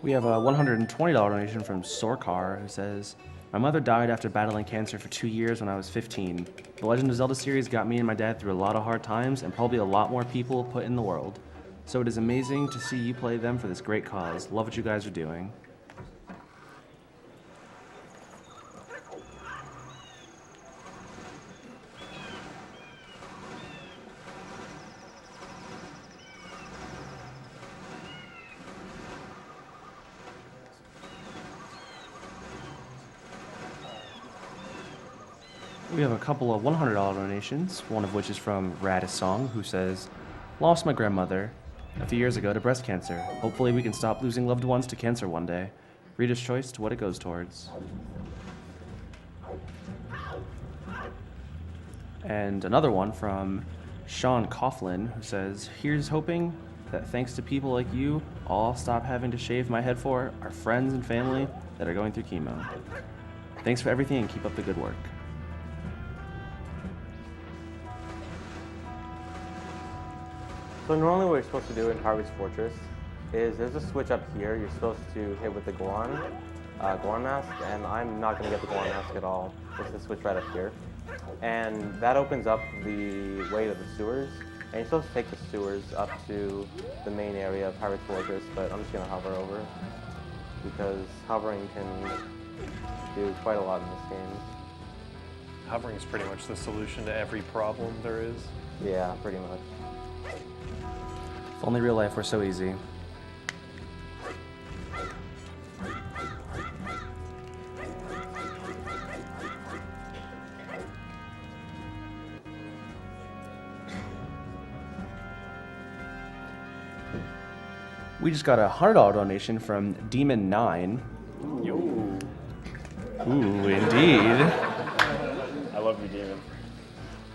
We have a $120 donation from Sorkar, who says, "My mother died after battling cancer for 2 years when I was 15. The Legend of Zelda series got me and my dad through a lot of hard times, and probably a lot more people put in the world. So it is amazing to see you play them for this great cause. Love what you guys are doing." We have a couple of $100 donations, one of which is from Radisong, who says, "Lost my grandmother a few years ago to breast cancer. Hopefully we can stop losing loved ones to cancer one day. Reader's choice to what it goes towards." And another one from Sean Coughlin, who says, "Here's hoping that thanks to people like you, all I'll stop having to shave my head for are friends and family that are going through chemo. Thanks for everything and keep up the good work." So normally what you're supposed to do in Pirate's Fortress is there's a switch up here you're supposed to hit with the Goron mask, and I'm not going to get the Goron mask at all. It's the switch right up here. And that opens up the way to the sewers. And you're supposed to take the sewers up to the main area of Pirate's Fortress, but I'm just going to hover over because hovering can do quite a lot in this game. Hovering is pretty much the solution to every problem there is. Yeah, pretty much. If only real life were so easy. We just got a $100 donation from Demon9. Yo. Ooh, indeed. I love you, Demon.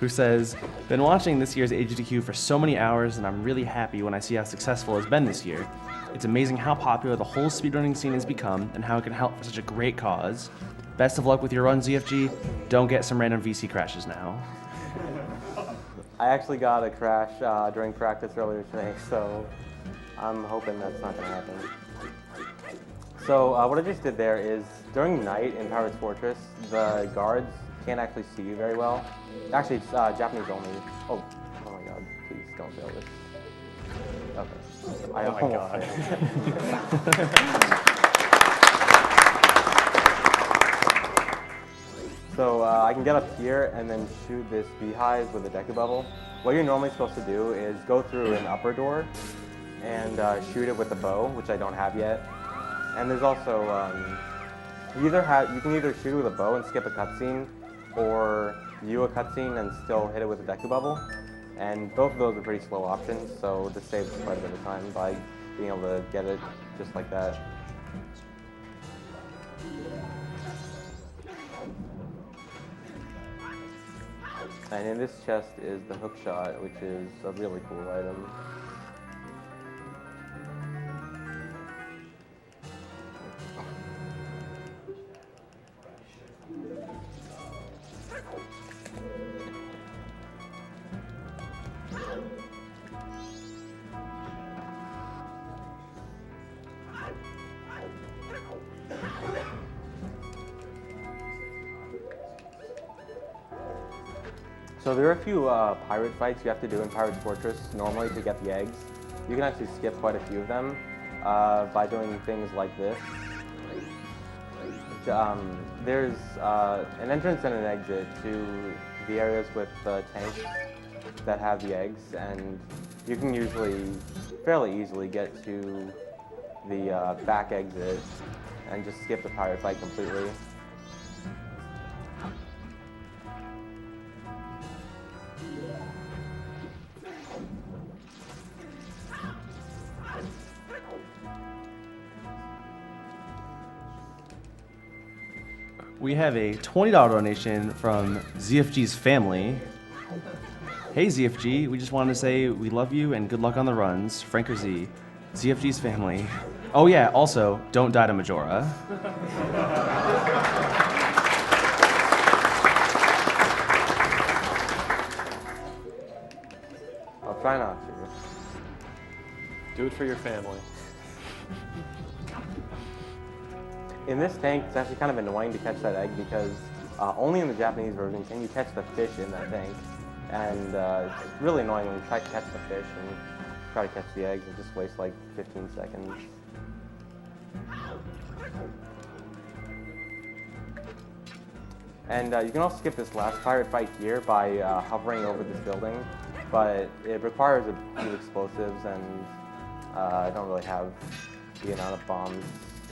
Who says, been watching this year's AGDQ for so many hours and I'm really happy when I see how successful it's been this year. It's amazing how popular the whole speedrunning scene has become and how it can help for such a great cause. Best of luck with your run, ZFG. Don't get some random VC crashes now. I actually got a crash during practice earlier today, so I'm hoping that's not going to happen. So what I just did there is, during night in Pirate's Fortress, the guards can't actually see you very well. Actually, it's Japanese only. Oh my god, please don't fail this. Okay. I Oh my god. So I can get up here and then shoot this beehive with a deku bubble. What you're normally supposed to do is go through an upper door and shoot it with a bow, which I don't have yet. And there's also, you can either shoot it with a bow and skip a cutscene, or view a cutscene and still hit it with a deku bubble. And both of those are pretty slow options, so this saves quite a bit of time by being able to get it just like that. And in this chest is the hook shot, which is a really cool item. So there are a few pirate fights you have to do in Pirate's Fortress normally to get the eggs. You can actually skip quite a few of them by doing things like this. There's an entrance and an exit to the areas with the tanks that have the eggs, and you can usually fairly easily get to the back exit and just skip the pirate fight completely. We have a $20 donation from ZFG's family. Hey ZFG, we just wanted to say we love you and good luck on the runs. Franker Z, ZFG's family. Oh yeah, also, don't die to Majora. I'll try not to. Do it for your family. In this tank, it's actually kind of annoying to catch that egg because only in the Japanese version can you catch the fish in that tank. And it's really annoying when you try to catch the fish and try to catch the eggs. It just wastes like 15 seconds. And you can also skip this last pirate fight here by hovering over this building, but it requires a few explosives, and I don't really have the amount of bombs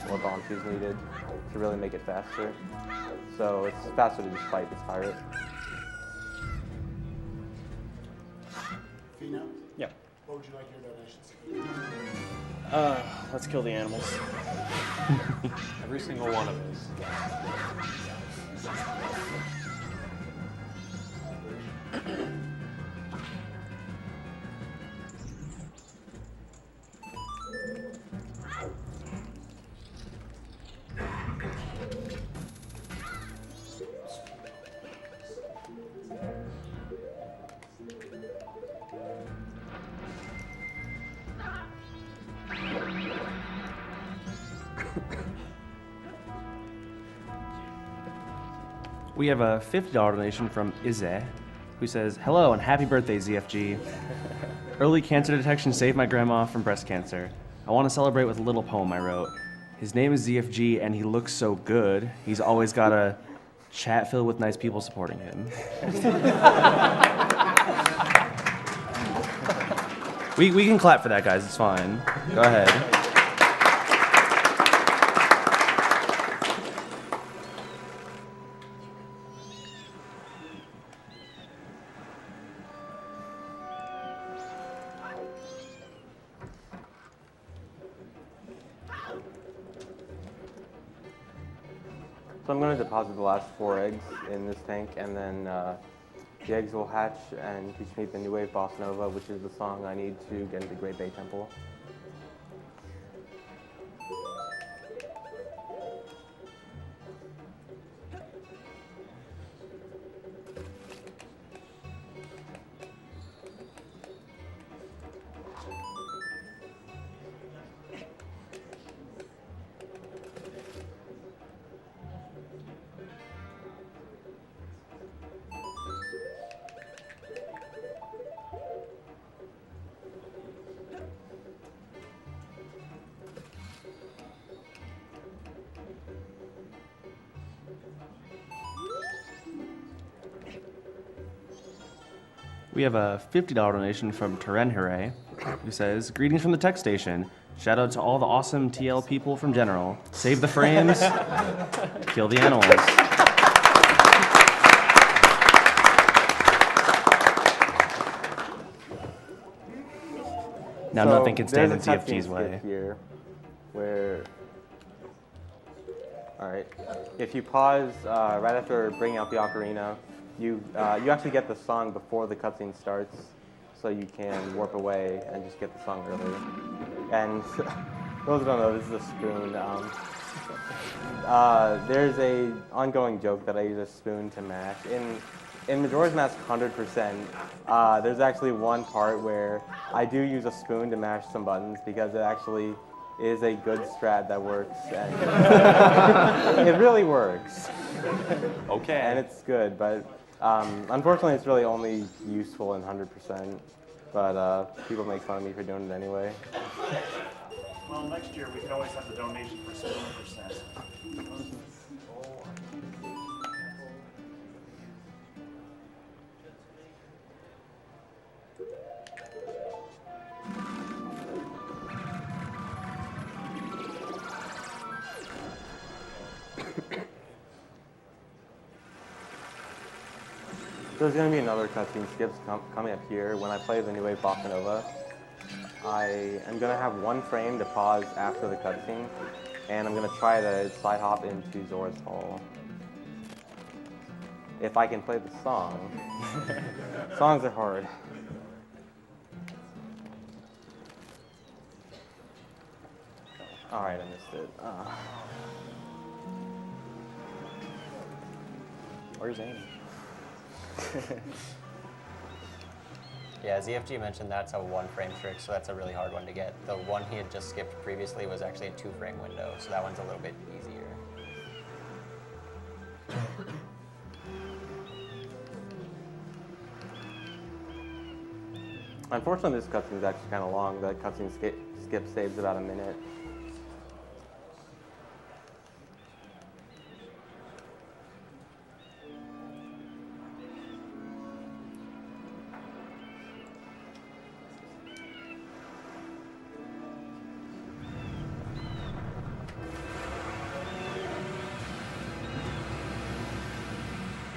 or bomb shoes needed to really make it faster. So it's faster to just fight this pirate. Fina, Yeah. what would you like your donations? Let's kill the animals. Every single one of us. We have a $50 donation from Ize, who says, hello and happy birthday, ZFG. Early cancer detection saved my grandma from breast cancer. I want to celebrate with a little poem I wrote. His name is ZFG, and he looks so good. He's always got a chat filled with nice people supporting him. We can clap for that, guys. It's fine. Go ahead. So I'm going to deposit the last 4 eggs in this tank, and then the eggs will hatch and teach me the New Wave Bossa Nova, which is the song I need to get into Great Bay Temple. We have a $50 donation from Teren Hooray, who says, "Greetings from the tech station. Shout out to all the awesome TL people from General. Save the frames, kill the animals." Now nothing can stand in ZFG's way. Here where, all right, if you pause right after bringing out the ocarina, you actually get the song before the cutscene starts, so you can warp away and just get the song early. And those who don't know, this is a spoon. There's a ongoing joke that I use a spoon to mash. In Majora's Mask 100%, there's actually one part where I do use a spoon to mash some buttons because it actually is a good strat that works. And it really works. Okay. And it's good, but unfortunately it's really only useful in 100%. But people make fun of me for doing it anyway. Well, next year we can always have the donation for spoon percent. There's going to be another cutscene skips coming up here. When I play the New Wave Bossa Nova, I am going to have 1 frame to pause after the cutscene, and I'm going to try to side hop into Zora's Hall. If I can play the song. Songs are hard. Alright, I missed it. Where's Amy? Yeah, ZFG mentioned that's a 1-frame trick, so that's a really hard one to get. The one he had just skipped previously was actually a 2-frame window, so that one's a little bit easier. Unfortunately, this cutscene is actually kind of long. The cutscene skip saves about a minute.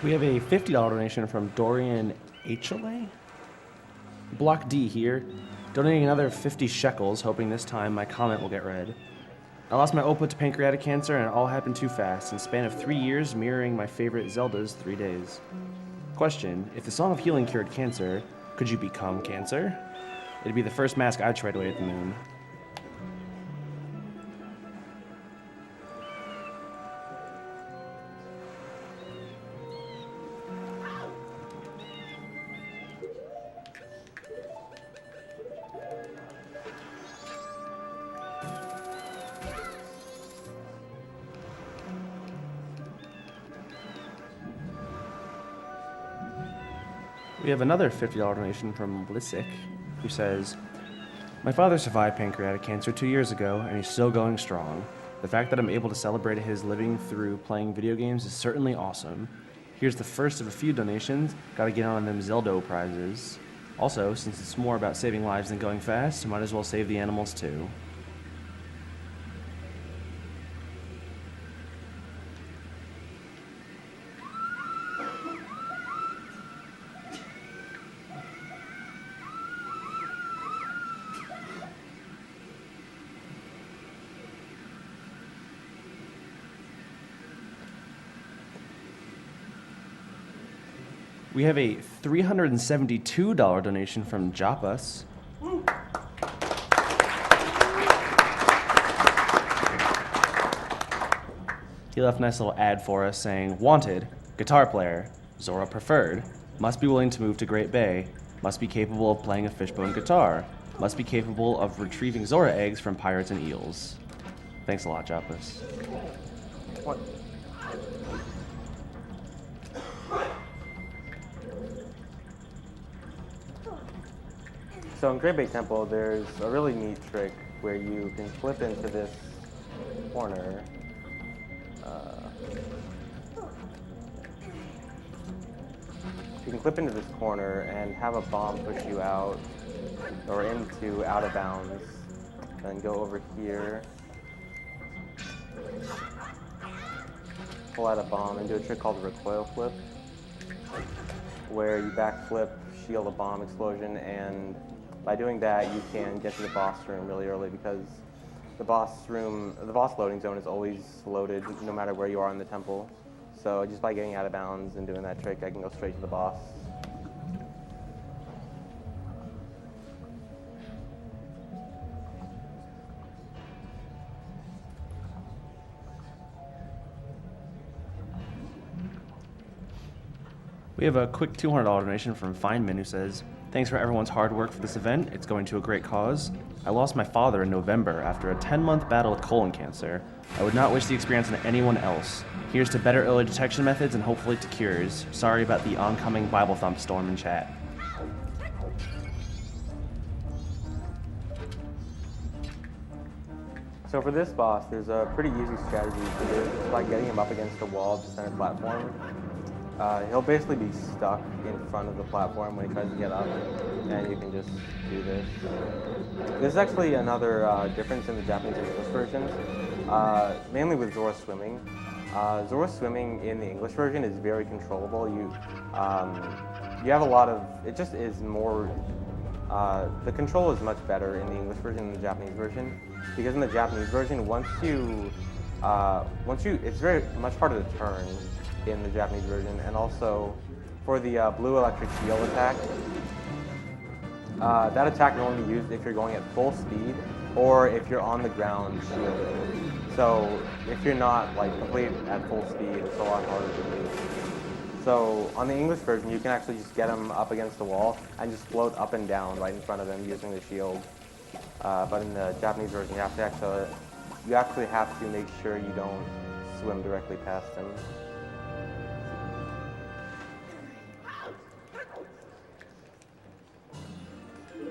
We have a $50 donation from Dorian HLA. Block D here, donating another 50 shekels, hoping this time my comment will get read. I lost my Oppa to pancreatic cancer, and it all happened too fast, in a span of 3 years, mirroring my favorite Zelda's 3 days. Question, if the Song of Healing cured cancer, could you become cancer? It'd be the first mask I'd trade away at the moon. We have another $50 donation from Blissik, who says, "My father survived pancreatic cancer 2 years ago, and he's still going strong. The fact that I'm able to celebrate his living through playing video games is certainly awesome. Here's the first of a few donations. Gotta get on them Zelda prizes. Also, since it's more about saving lives than going fast, might as well save the animals too." We have a $372 donation from Japas. He left a nice little ad for us saying, "Wanted, guitar player, Zora preferred, must be willing to move to Great Bay, must be capable of playing a fishbone guitar, must be capable of retrieving Zora eggs from pirates and eels." Thanks a lot, Japas. What? So in Great Bay Temple, there's a really neat trick where you can flip into this corner. You can flip into this corner and have a bomb push you out or into out of bounds. Then go over here, pull out a bomb, and do a trick called the recoil flip, where you backflip, shield a bomb explosion, and by doing that, you can get to the boss room really early because the boss loading zone is always loaded no matter where you are in the temple. So just by getting out of bounds and doing that trick, I can go straight to the boss. We have a quick $200 donation from Feynman who says, "Thanks for everyone's hard work for this event. It's going to a great cause. I lost my father in November after a 10-month battle with colon cancer. I would not wish the experience on anyone else. Here's to better early detection methods and hopefully to cures. Sorry about the oncoming Bible thump storm in chat." So for this boss, there's a pretty easy strategy to do. It's by getting him up against the wall of the center platform. He'll basically be stuck in front of the platform when he tries to get up, and you can just do this. There's actually another difference in the Japanese and English versions, mainly with Zora swimming. Zora swimming in the English version is very controllable. You have a lot of, it just is more, the control is much better in the English version than the Japanese version, because in the Japanese version, it's very much harder to turn in the Japanese version, and also for the blue electric shield attack, that attack can only be used if you're going at full speed or if you're on the ground shielding. So if you're not like complete at full speed, it's a lot harder to do. So on the English version, you can actually just get him up against the wall and just float up and down right in front of him using the shield. But in the Japanese version, you actually have to make sure you don't swim directly past him.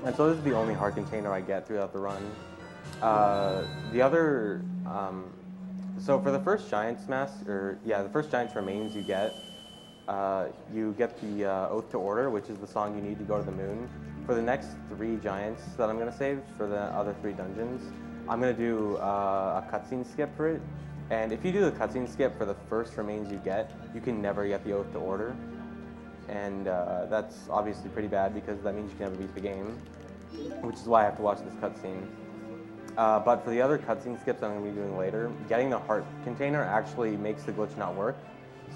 And so this is the only heart container I get throughout the run. So for the first Giant's Mask, the first Giant's Remains you get the Oath to Order, which is the song you need to go to the moon. For the next 3 Giants that I'm going to save for the other 3 dungeons, I'm going to do a cutscene skip for it. And if you do the cutscene skip for the first Remains you can never get the Oath to Order. And that's obviously pretty bad because that means you can never beat the game, which is why I have to watch this cutscene. But for the other cutscene skips I'm going to be doing later, getting the heart container actually makes the glitch not work,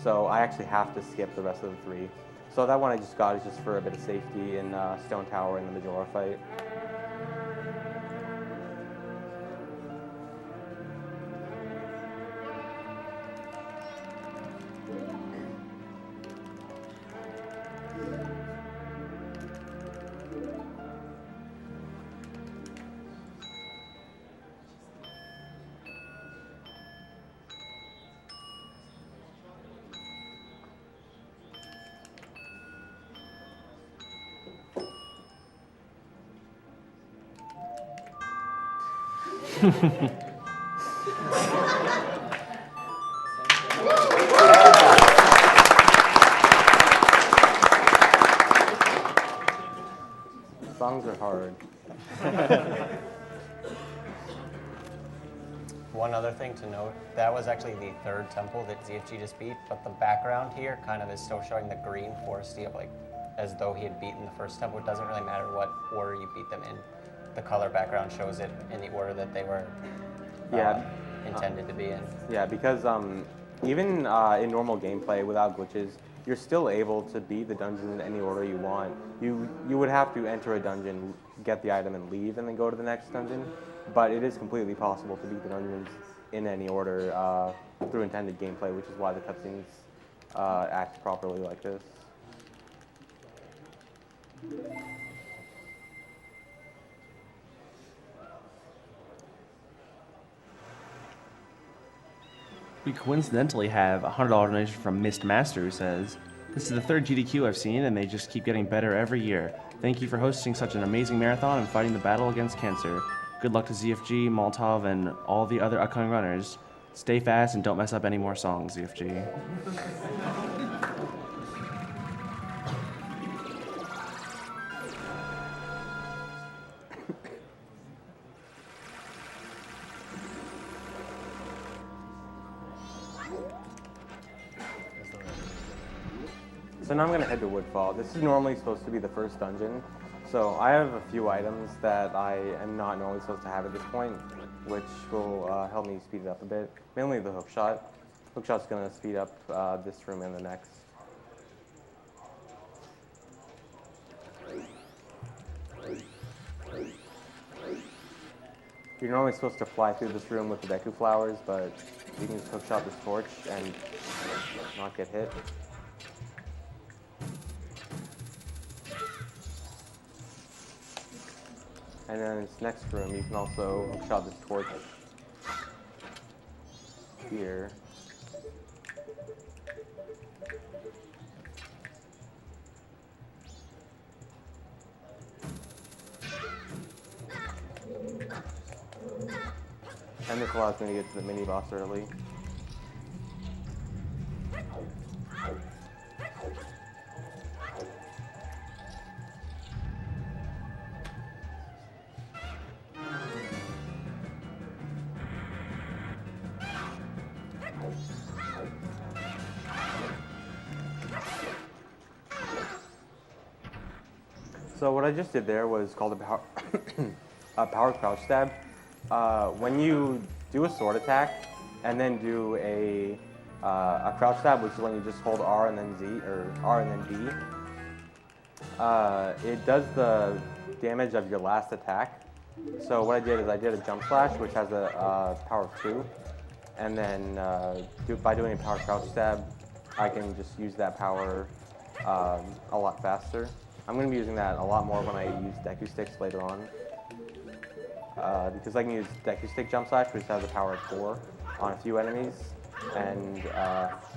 so I actually have to skip the rest of the 3. So that one I just got is just for a bit of safety in Stone Tower in the Majora fight. Songs are hard. One other thing to note, that was actually the third temple that ZFG just beat, but the background here kind of is still showing the green foresty of like, as though he had beaten the first temple. It doesn't really matter what order you beat them in. The color background shows it in the order that they were intended to be in. Yeah, because even in normal gameplay without glitches, you're still able to beat the dungeon in any order you want. You would have to enter a dungeon, get the item, and leave, and then go to the next dungeon. But it is completely possible to beat the dungeons in any order through intended gameplay, which is why the cutscenes act properly like this. We coincidentally have a $100 donation from Mist Master, who says, "This is the third GDQ I've seen, and they just keep getting better every year. Thank you for hosting such an amazing marathon and fighting the battle against cancer. Good luck to ZFG, Molotov, and all the other upcoming runners. Stay fast and don't mess up any more songs, ZFG." So now I'm going to head to Woodfall. This is normally supposed to be the first dungeon. So I have a few items that I am not normally supposed to have at this point, which will help me speed it up a bit. Mainly the hookshot. Hookshot's going to speed up this room and the next. You're normally supposed to fly through this room with the Deku flowers, but you can just hookshot this torch and not get hit. And then this next room, you can also hookshot this torch here. And this allows me to get to the mini boss early. So what I just did there was called a power crouch stab. When you do a sword attack and then do a crouch stab, which is when you just hold R and then Z, or R and then B, it does the damage of your last attack. So what I did is I did a jump slash, which has a power of 2, and then by doing a power crouch stab, I can just use that power a lot faster. I'm going to be using that a lot more when I use Deku Sticks later on. Because I can use Deku Stick Jump Slash, which has a power of 4 on a few enemies. And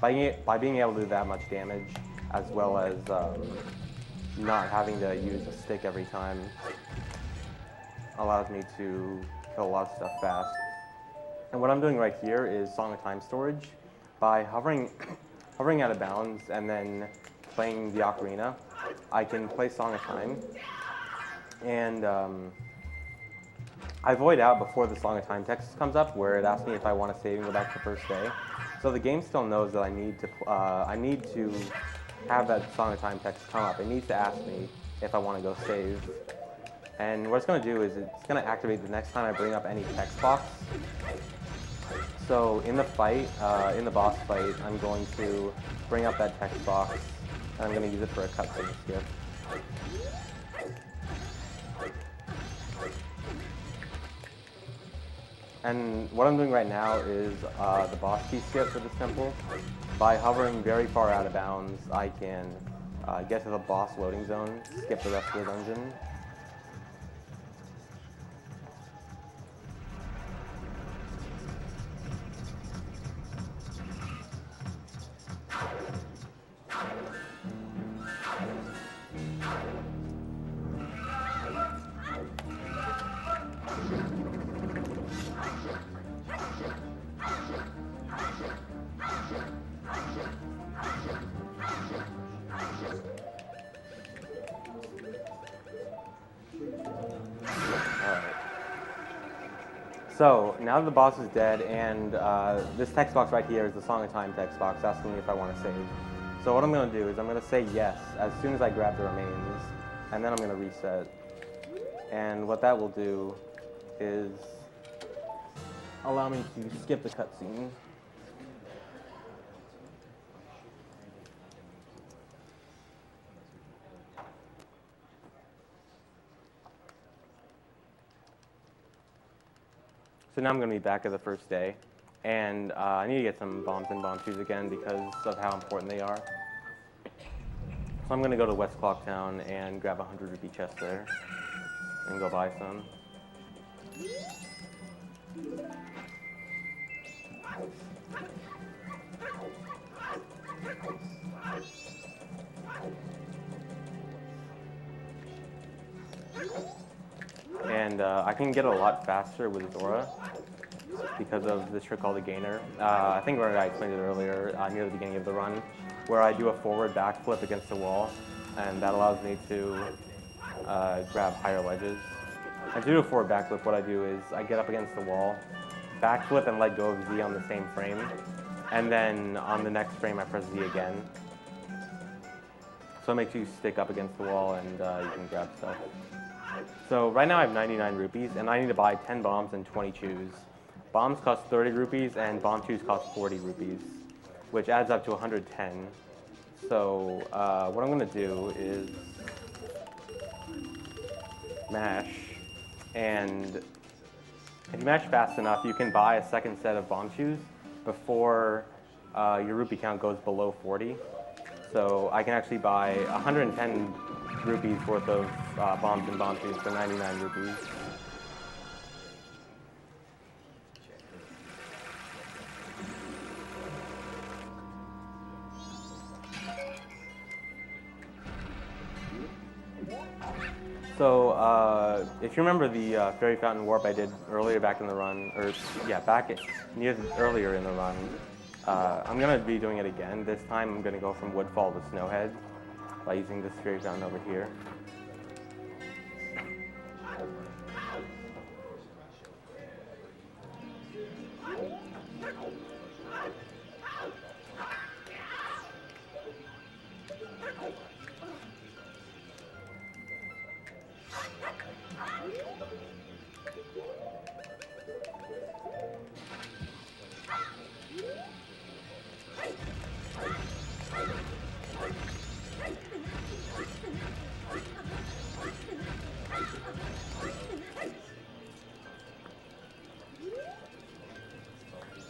by being able to do that much damage, as well as not having to use a stick every time, allows me to kill a lot of stuff fast. And what I'm doing right here is Song of Time storage. By hovering out of bounds and then playing the ocarina, I can play Song of Time, and I void out before the Song of Time text comes up, where it asks me if I want to save and go back to the first day. So the game still knows that I need to have that Song of Time text come up. It needs to ask me if I want to go save. And what it's going to do is it's going to activate the next time I bring up any text box. So in the fight, in the boss fight, I'm going to bring up that text box, and I'm going to use it for a cutscene skip. And what I'm doing right now is the boss key skip for this temple. By hovering very far out of bounds, I can get to the boss loading zone, skip the rest of the dungeon. So now that the boss is dead, and this text box right here is the Song of Time text box asking me if I want to save. So what I'm going to do is I'm going to say yes as soon as I grab the remains, and then I'm going to reset. And what that will do is allow me to skip the cutscene. So now I'm going to be back at the first day, and I need to get some bombs and bomb shoes again because of how important they are. So I'm going to go to West Clock Town and grab a 100 rupee chest there and go buy some. And I can get a lot faster with Zora because of this trick called the Gainer. I think I explained it earlier near the beginning of the run, where I do a forward backflip against the wall, and that allows me to grab higher ledges. And to do a forward backflip, what I do is I get up against the wall, backflip and let go of Z on the same frame, and then on the next frame I press Z again. So it makes you stick up against the wall and you can grab stuff. So right now I have 99 rupees, and I need to buy 10 bombs and 20 chews. Bombs cost 30 rupees, and bomb chews cost 40 rupees, which adds up to 110. So what I'm going to do is mash, and if you mash fast enough, you can buy a second set of bomb chews before your rupee count goes below 40. So I can actually buy 110 rupees worth of bombs and bomb shoes for 99 rupees. So if you remember the Fairy Fountain Warp I did earlier back in the run, or yeah, earlier in the run, I'm going to be doing it again. This time I'm going to go from Woodfall to Snowhead by using this Fairy Fountain over here.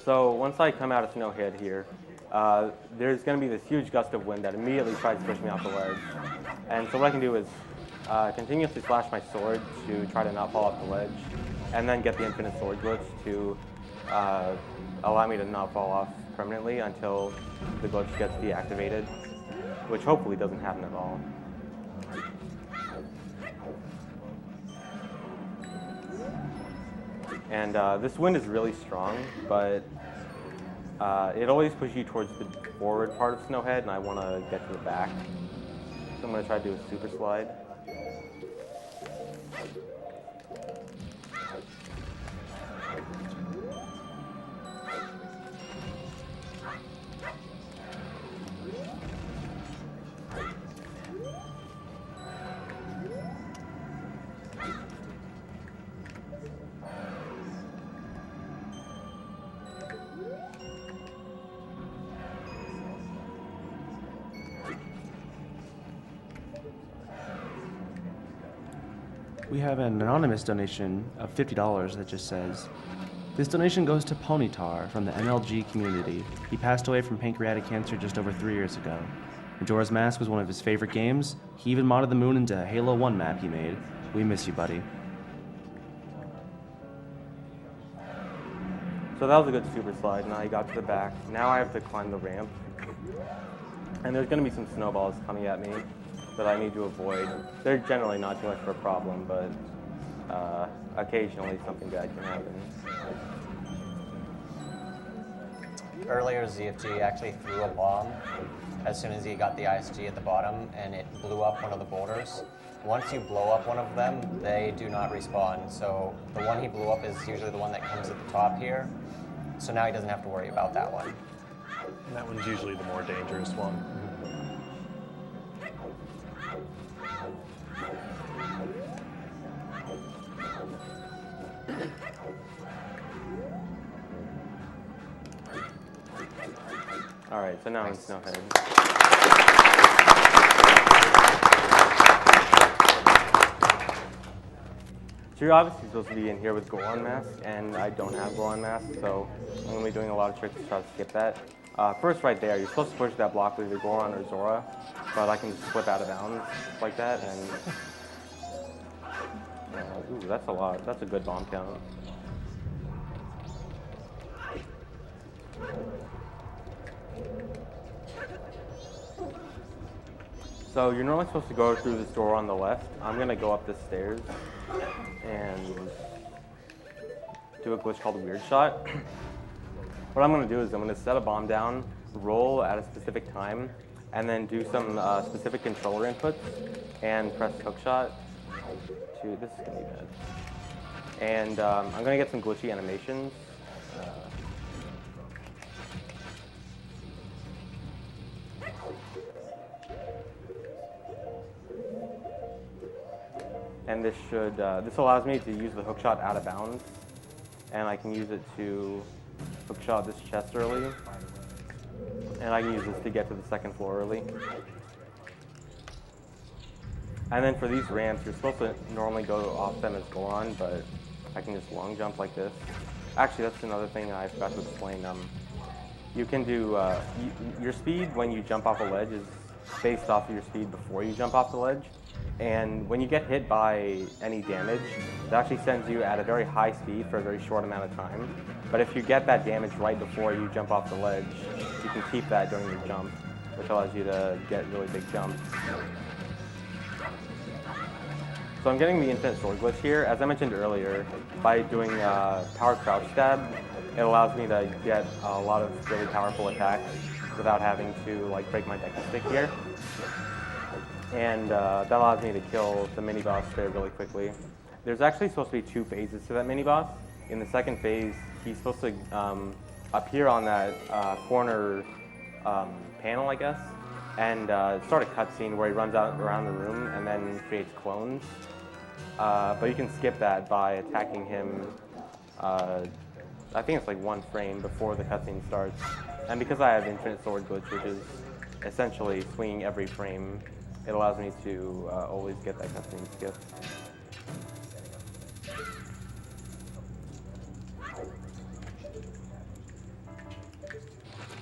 So once I come out of Snowhead here, there's going to be this huge gust of wind that immediately tries to push me off the ledge. And so what I can do is continuously slash my sword to try to not fall off the ledge, and then get the infinite sword glitch to allow me to not fall off permanently until the glitch gets deactivated, which hopefully doesn't happen at all. And this wind is really strong, but it always pushes you towards the forward part of Snowhead, and I want to get to the back. So I'm going to try to do a super slide. We have an anonymous donation of $50 that just says, "This donation goes to Ponytar from the MLG community. He passed away from pancreatic cancer just over 3 years ago. Majora's Mask was one of his favorite games. He even modded the moon into a Halo 1 map he made. We miss you, buddy." So that was a good super slide. Now I got to the back. Now I have to climb the ramp. And there's going to be some snowballs coming at me that I need to avoid. They're generally not too much of a problem, but occasionally something bad can happen. earlier ZFG actually threw a bomb as soon as he got the ISG at the bottom, and it blew up one of the boulders. Once you blow up one of them, they do not respawn. So the one he blew up is usually the one that comes at the top here. So now he doesn't have to worry about that one. And that one's usually the more dangerous one. All right, so now in Snowhead. So you're obviously supposed to be in here with Goron Mask, and I don't have Goron Mask, so I'm going to be doing a lot of tricks to try to skip that. First, right there, you're supposed to push that block with either Goron or Zora, but I can just flip out of bounds like that, and ooh, that's a lot. That's a good bomb count. So you're normally supposed to go through this door on the left. I'm going to go up the stairs and do a glitch called Weird Shot. What I'm going to do is I'm going to set a bomb down, roll at a specific time, and then do some specific controller inputs and press hookshot. This is going to be bad. And I'm going to get some glitchy animations. And this allows me to use the hookshot out of bounds, and I can use it to hookshot this chest early, and I can use this to get to the second floor early. And then for these ramps, you're supposed to normally go off them as Goron, but I can just long jump like this. Actually, that's another thing I forgot to explain. You can do, your speed when you jump off a ledge is based off of your speed before you jump off the ledge. And when you get hit by any damage, it actually sends you at a very high speed for a very short amount of time. But if you get that damage right before you jump off the ledge, you can keep that during your jump, which allows you to get really big jumps. So I'm getting the infinite sword glitch here. As I mentioned earlier, by doing power crouch stab, it allows me to get a lot of really powerful attacks without having to like break my decky stick here. And that allows me to kill the mini-boss there really quickly. There's actually supposed to be 2 phases to that mini-boss. In the second phase, he's supposed to appear on that corner panel, I guess, and start a cutscene where he runs out around the room and then creates clones. But you can skip that by attacking him, I think it's like 1 frame before the cutscene starts. And because I have infinite sword glitch, which is essentially swinging every frame, it allows me to always get that cutscene skipped.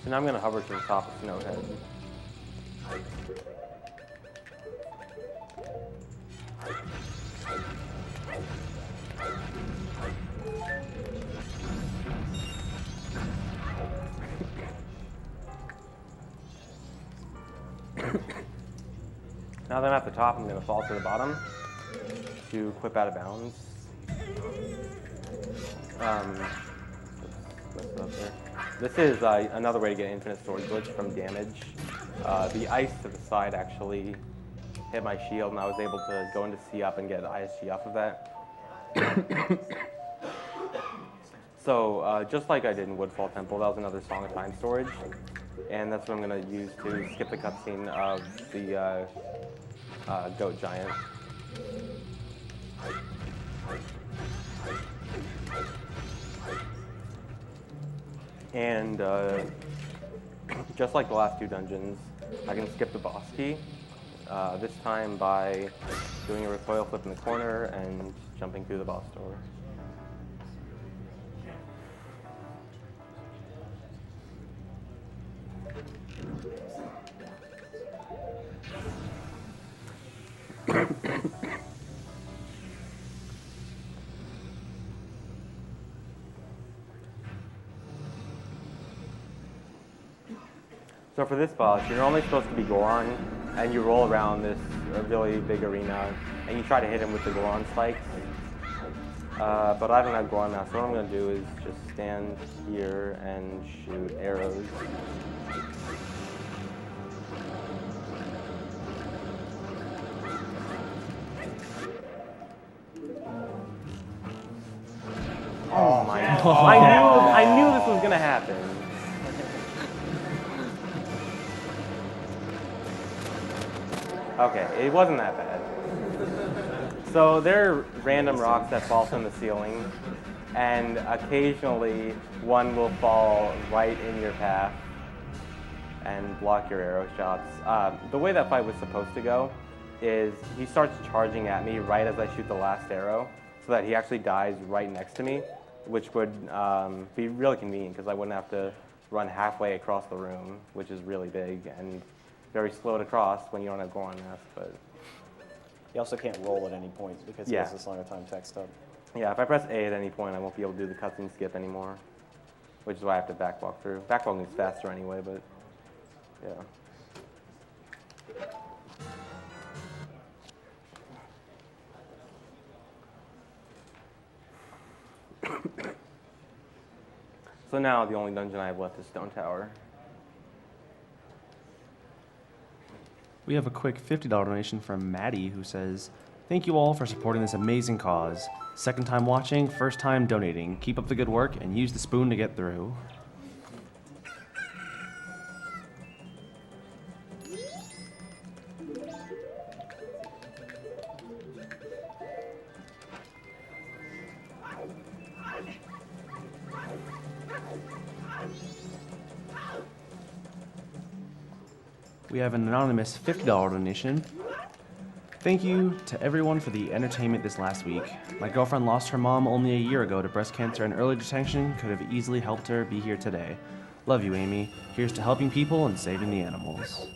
So now I'm going to hover to the top of Snowhead. Now that I'm at the top, I'm going to fall to the bottom to clip out of bounds. This is another way to get infinite sword glitch from damage. The ice to the side actually hit my shield, and I was able to go into C up and get ISG off of that. So just like I did in Woodfall Temple, that was another Song of Time storage. And that's what I'm going to use to skip the cutscene of the goat giant. And just like the last 2 dungeons, I can skip the boss key, this time by doing a recoil flip in the corner and jumping through the boss door. So for this boss, you're normally supposed to be Goron, and you roll around this really big arena, and you try to hit him with the Goron spikes. But I don't have Goron now, so what I'm going to do is just stand here and shoot arrows. Oh my God. I knew this was going to happen. Okay, it wasn't that bad. So there are random rocks that fall from the ceiling, and occasionally one will fall right in your path and block your arrow shots. The way that fight was supposed to go is he starts charging at me right as I shoot the last arrow, so that he actually dies right next to me, which would be really convenient because I wouldn't have to run halfway across the room, which is really big and very slow to cross when you don't have Goron Mask. But You also can't roll at any point because he has this longer time text up. yeah, if I press A at any point, I won't be able to do the cutscene skip anymore, which is why I have to backwalk through. Backwalking is faster anyway, but yeah. So now the only dungeon I have left is Stone Tower. We have a quick $50 donation from Maddie who says, "Thank you all for supporting this amazing cause. Second time watching, first time donating. Keep up the good work and use the spoon to get through." We have an anonymous $50 donation. "Thank you to everyone for the entertainment this last week. My girlfriend lost her mom only a year ago to breast cancer, and early detection could have easily helped her be here today. Love you, Amy. Here's to helping people and saving the animals."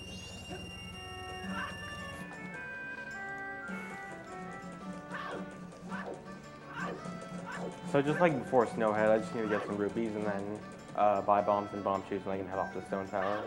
So just like before Snowhead, I just need to get some rupees and then buy bombs and bomb shoes, and I can head off to Stone Tower.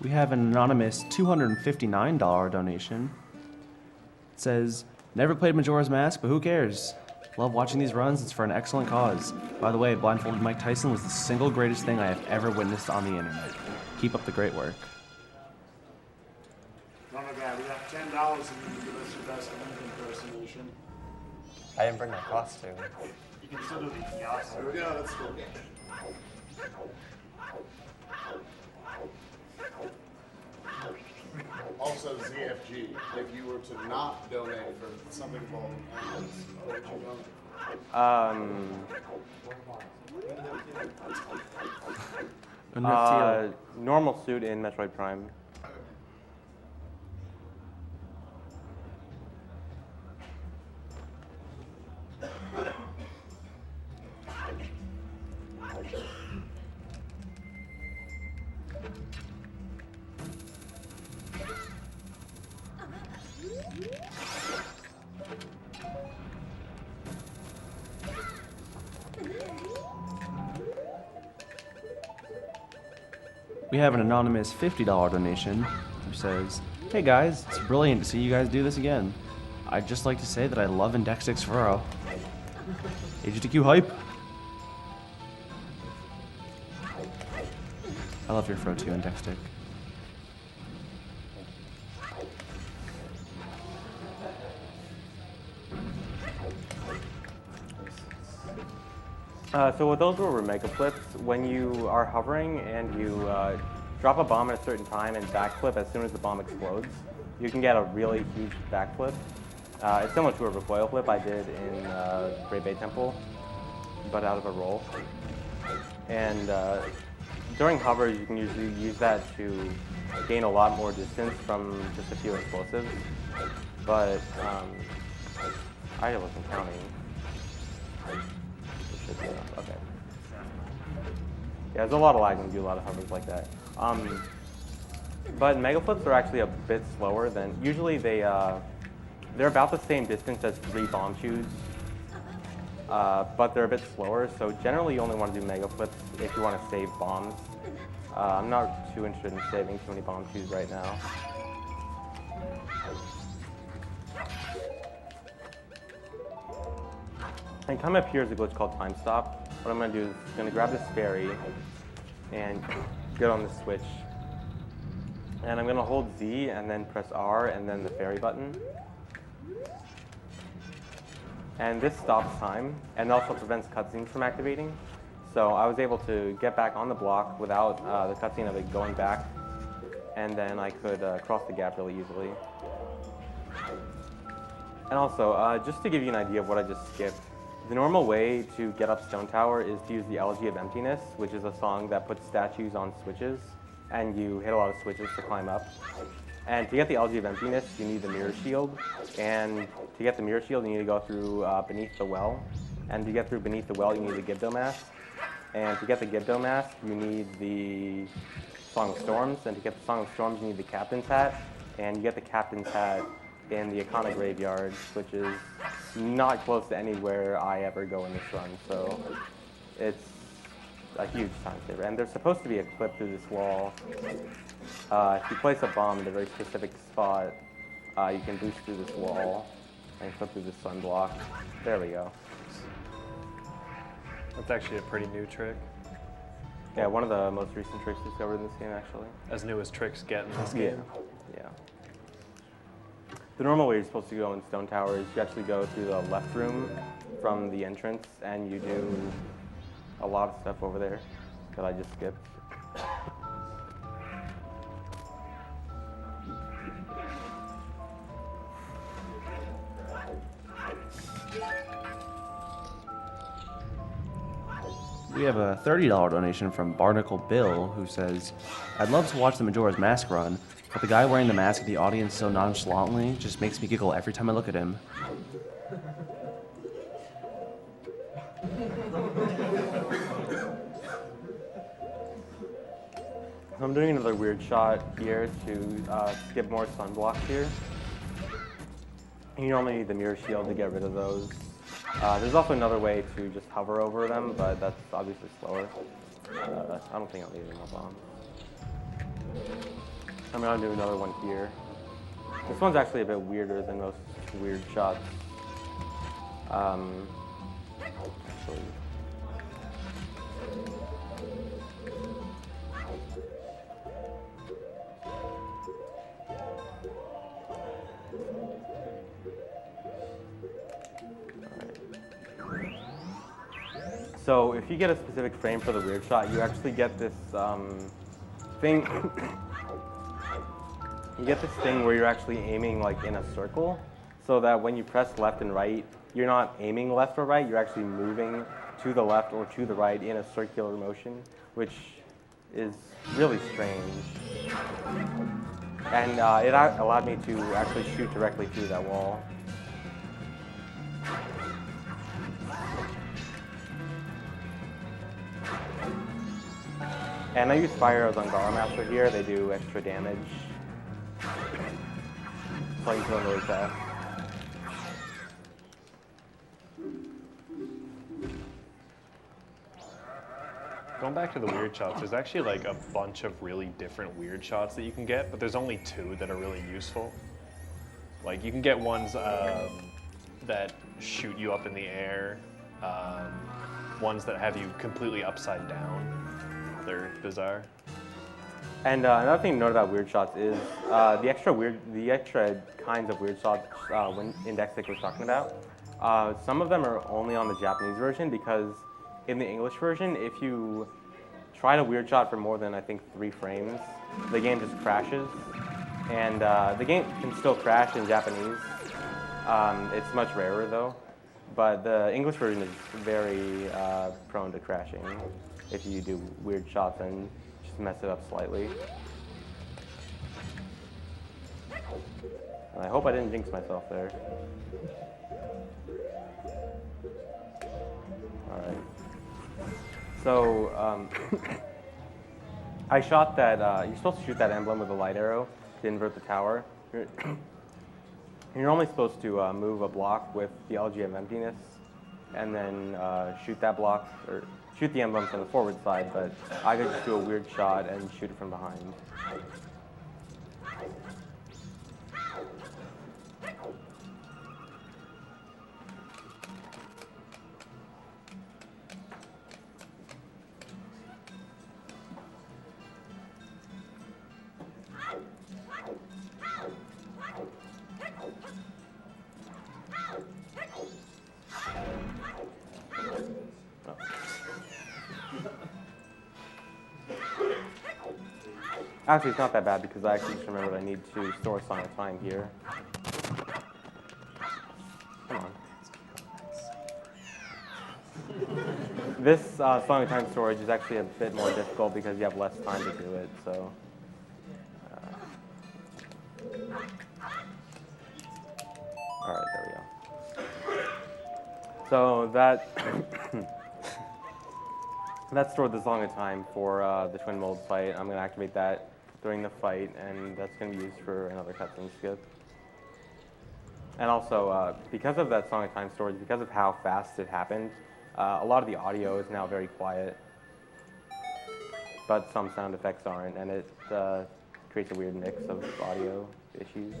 We have an anonymous $259 donation. It says, "Never played Majora's Mask, but who cares? Love watching these runs. It's for an excellent cause. By the way, blindfolded Mike Tyson was the single greatest thing I have ever witnessed on the internet. Keep up the great work." Oh my God, we got $10 and you can give us your best Link impersonation. I didn't bring my costume. You can still do the kiosk. There we go, that's cool. Also, ZFG, if you were to not donate for something involving animals, what would you donate? Normal suit in Metroid Prime. We have an anonymous $50 donation who says, "Hey guys, it's brilliant to see you guys do this again. I'd just like to say that I love Indexix Furrow. HTQ hype." I love your Fro too, Indextic. So what those were mega flips. When you are hovering and you drop a bomb at a certain time and backflip as soon as the bomb explodes, you can get a really huge backflip. It's similar to a recoil flip I did in Great Bay Temple, but out of a roll. And during hovers, you can usually use that to gain a lot more distance from just a few explosives. But I wasn't counting. Okay. Yeah, there's a lot of lag when you do a lot of hovers like that. But mega flips are actually a bit slower than usually. They they're about the same distance as 3 bomb chews, but they're a bit slower. So generally, you only want to do mega flips if you want to save bombs. I'm not too interested in saving too many bomb chews right now. And come up here is a glitch called time stop. What I'm going to do is I'm going to grab this fairy and get on the switch. And I'm going to hold Z and then press R and then the fairy button. And this stops time and also prevents cutscenes from activating. So I was able to get back on the block without the cutscene of it going back. And then I could cross the gap really easily. And also, just to give you an idea of what I just skipped, the normal way to get up Stone Tower is to use the Elegy of Emptiness, which is a song that puts statues on switches, and you hit a lot of switches to climb up. And to get the Elegy of Emptiness, you need the Mirror Shield, and to get the Mirror Shield, you need to go through Beneath the Well. And to get through Beneath the Well, you need the Gibdo Mask. And to get the Gibdo Mask, you need the Song of Storms, and to get the Song of Storms, you need the Captain's Hat, and you get the Captain's Hat in the Icona Graveyard, which is not close to anywhere I ever go in this run, so it's a huge time saver. And there's supposed to be a clip through this wall. If you place a bomb in a very specific spot, you can boost through this wall and clip through this sunblock. There we go. That's actually a pretty new trick. Yeah, one of the most recent tricks discovered in this game, actually. As new as tricks get in this game. Yeah. The normal way you're supposed to go in Stone Tower is you actually go through the left room from the entrance, and you do a lot of stuff over there that I just skipped. We have a $30 donation from Barnacle Bill, who says, "I'd love to watch the Majora's Mask run, but the guy wearing the mask in the audience so nonchalantly just makes me giggle every time I look at him." I'm doing another weird shot here to skip more sunblocks here. You normally need the Mirror Shield to get rid of those. There's also another way to just hover over them, but that's obviously slower. I don't think I'll need any more bombs. I'm gonna do another one here. This one's actually a bit weirder than most weird shots. Actually. So if you get a specific frame for the weird shot, you actually get this thing. You get this thing where you're actually aiming like in a circle, so that when you press left and right, you're not aiming left or right. You're actually moving to the left or to the right in a circular motion, which is really strange. And it allowed me to actually shoot directly through that wall. And I use fire arrows on Gara Master here. They do extra damage. So I can kill them really fast. Going back to the weird shots, there's actually like a bunch of really different weird shots that you can get, but there's only 2 that are really useful. Like you can get ones that shoot you up in the air, ones that have you completely upside down. They're bizarre. And another thing to note about weird shots is the extra kinds of weird shots when Indexik was talking about. Some of them are only on the Japanese version, because in the English version, if you try a weird shot for more than I think 3 frames, the game just crashes. And the game can still crash in Japanese. It's much rarer though, but the English version is very prone to crashing if you do weird shots and just mess it up slightly. And I hope I didn't jinx myself there. Alright. So, I shot that, you're supposed to shoot that emblem with a light arrow to invert the tower. You're only supposed to move a block with the LG of emptiness, and then shoot that block, or shoot the emblems on the forward side, but I could just do a weird shot and shoot it from behind. Actually, it's not that bad because I actually just remembered I need to store a Song of Time here. Come on. This Song of Time storage is actually a bit more difficult because you have less time to do it, so. Alright, there we go. So that that stored the Song of Time for the Twin Mold fight. I'm going to activate that during the fight, and that's going to be used for another cutscene skip. And also, because of that Song of Time storage, because of how fast it happened, a lot of the audio is now very quiet, but some sound effects aren't, and it creates a weird mix of audio issues.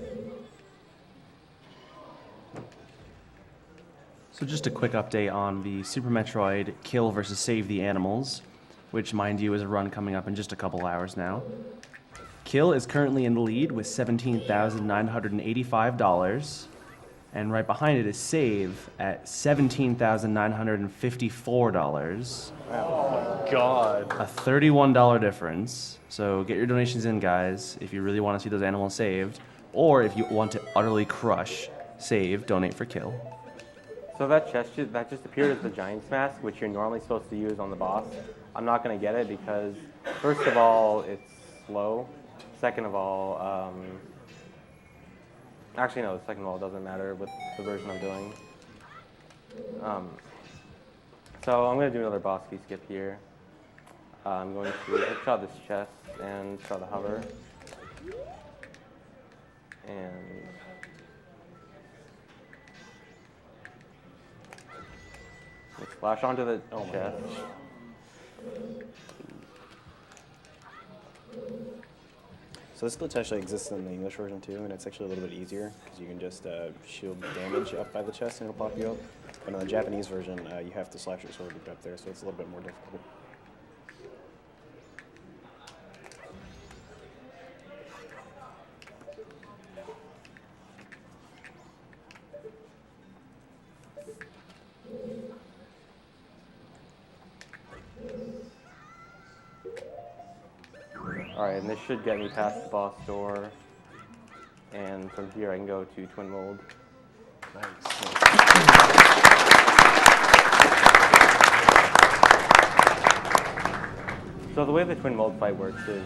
So just a quick update on the Super Metroid Kill versus Save the Animals, which, mind you, is a run coming up in just a couple hours now. Kill is currently in the lead with $17,985, and right behind it is Save at $17,954. Oh my god. A $31 difference. So get your donations in, guys, if you really want to see those animals saved, or if you want to utterly crush Save, donate for Kill. So that chest that just appeared as the Giant's Mask, which you're normally supposed to use on the boss. I'm not going to get it because, first of all, it's slow. Second of all, actually no, second of all, it doesn't matter with the version I'm doing. So I'm going to do another boss key skip here. I'm going to headshot this chest and try to hover. And let's flash onto the chest. So this glitch actually exists in the English version too, and it's actually a little bit easier because you can just shield damage up by the chest and it'll pop you up. But in the Japanese version, you have to slash your sword to get up there, so it's a little bit more difficult. Alright, and this should get me past the boss door. And from here I can go to Twin Mold. So the way the Twin Mold fight works is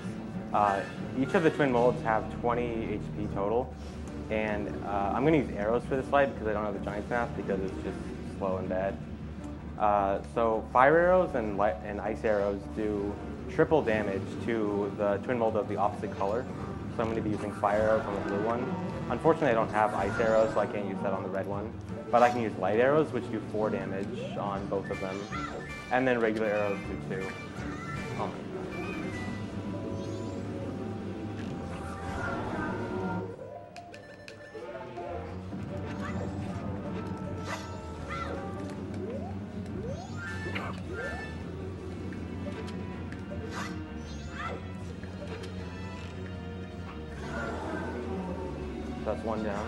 each of the Twin Molds have 20 HP total. And I'm going to use arrows for this fight because I don't have the Giant's Mask because it's just slow and bad. So fire arrows and ice arrows do triple damage to the Twin Mold of the opposite color. So I'm going to be using fire arrows on the blue one. Unfortunately, I don't have ice arrows, so I can't use that on the red one. But I can use light arrows, which do 4 damage on both of them. And then regular arrows do 2. That's one down.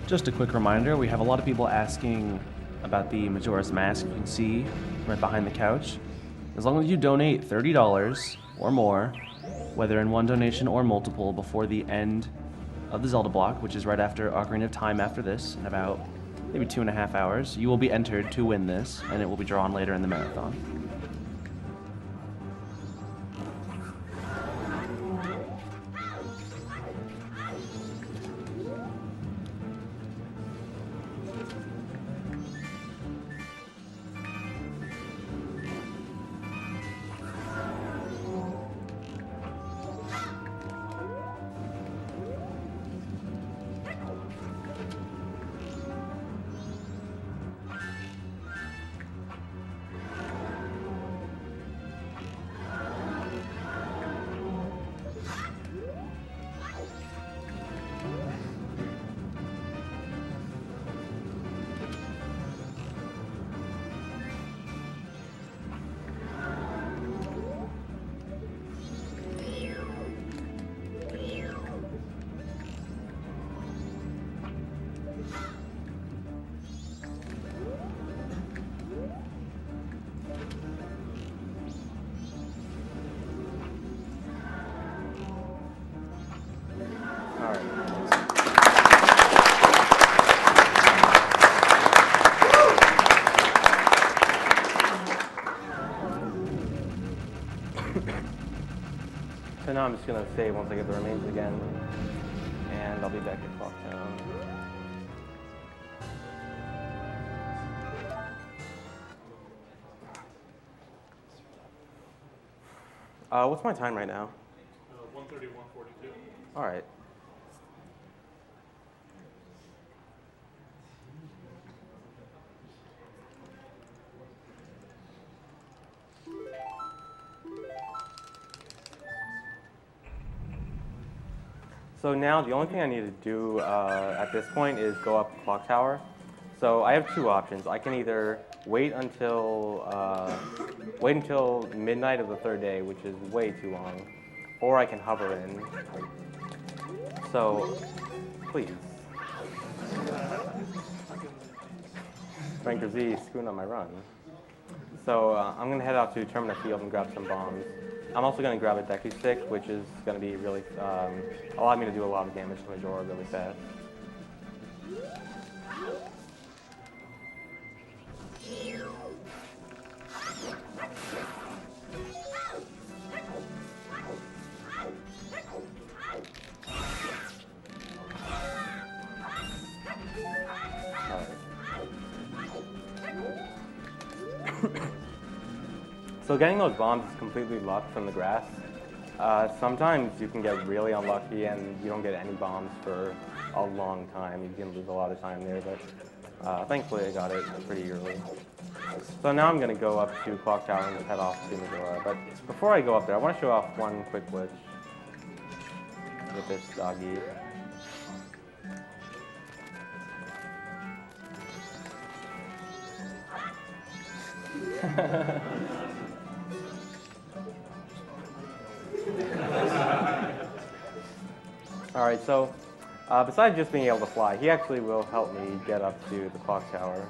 Just a quick reminder, we have a lot of people asking about the Majora's Mask. You can see right behind the couch. As long as you donate $30 or more, whether in one donation or multiple, before the end of the Zelda block, which is right after Ocarina of Time after this, in about maybe 2.5 hours, you will be entered to win this, and it will be drawn later in the marathon. I'm just gonna save once I get the remains again, and I'll be back at Clocktown. What's my time right now? 1:30, 1:42. All right. So now the only thing I need to do at this point is go up the clock tower. So I have two options. I can either wait until midnight of the third day, which is way too long, or I can hover in. So please. Franker Z screwing up my run. So I'm gonna head out to Terminal Field and grab some bombs. I'm also going to grab a Deku Stick, which is going to be really, allow me to do a lot of damage to Majora really fast. So getting those bombs is completely luck from the grass. Sometimes you can get really unlucky and you don't get any bombs for a long time. You can lose a lot of time there, but thankfully I got it pretty early. So now I'm going to go up to Clock Tower and head off to Majora. But before I go up there, I want to show off one quick glitch with this doggy. Alright, so besides just being able to fly, he actually will help me get up to the clock tower.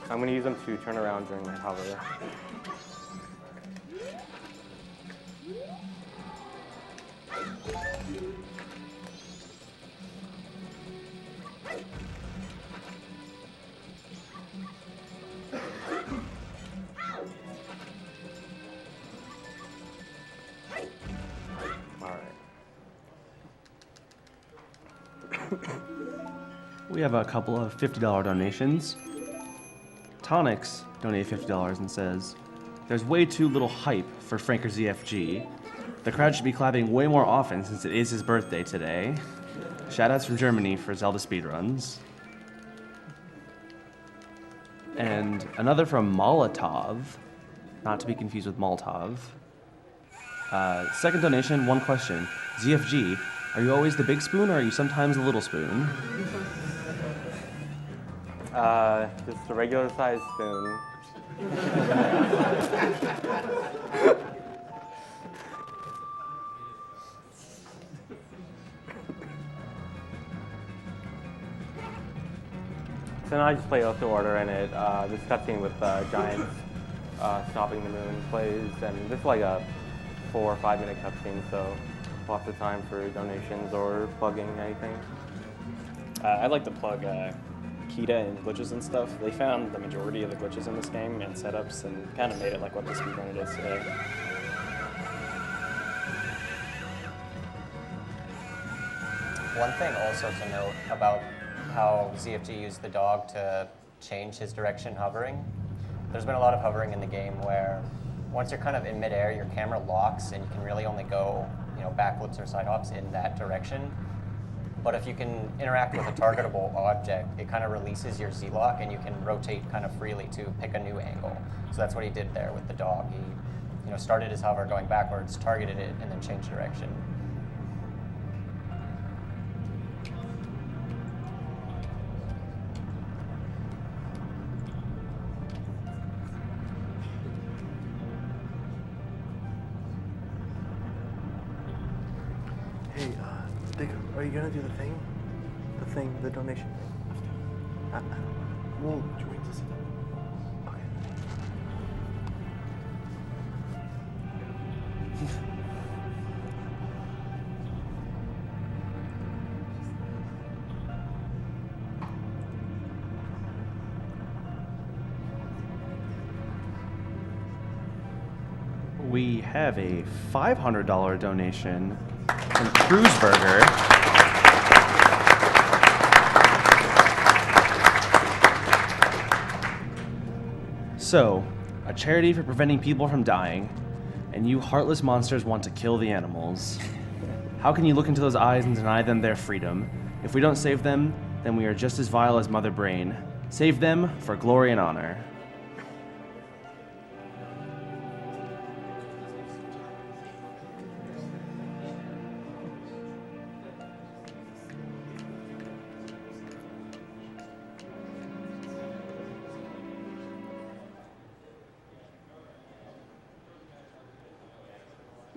I'm going to use him to turn around during my hover. We have a couple of $50 donations. Tonix donated $50 and says, "There's way too little hype for Franker ZFG. The crowd should be clapping way more often since it is his birthday today. Shoutouts from Germany for Zelda speedruns." And another from Molotov, not to be confused with Molotov. Second donation, one question. ZFG, are you always the big spoon or are you sometimes the little spoon? Just a regular sized spoon. So now I just play Oath to Order in it. This cutscene with giants stopping the moon plays, and this is like a 4 or 5 minute cutscene, so lots of time for donations or plugging anything. I'd like to plug Kita and glitches and stuff. They found the majority of the glitches in this game and setups and kind of made it like what the speedrun it is today. One thing also to note about how ZFG used the dog to change his direction hovering. There's been a lot of hovering in the game where once you're kind of in midair, your camera locks and you can really only go, backflips or side hops in that direction. But if you can interact with a targetable object, it kind of releases your Z-lock and you can rotate kind of freely to pick a new angle. So that's what he did there with the dog. He, started his hover going backwards, targeted it, and then changed direction. Hey, Dick, are you gonna do the thing? The donation thing? We'll join to see that. Okay. We have a $500 donation from Cruiseburger. So, a charity for preventing people from dying, and you heartless monsters want to kill the animals. How can you look into those eyes and deny them their freedom? If we don't save them, then we are just as vile as Mother Brain. Save them for glory and honor.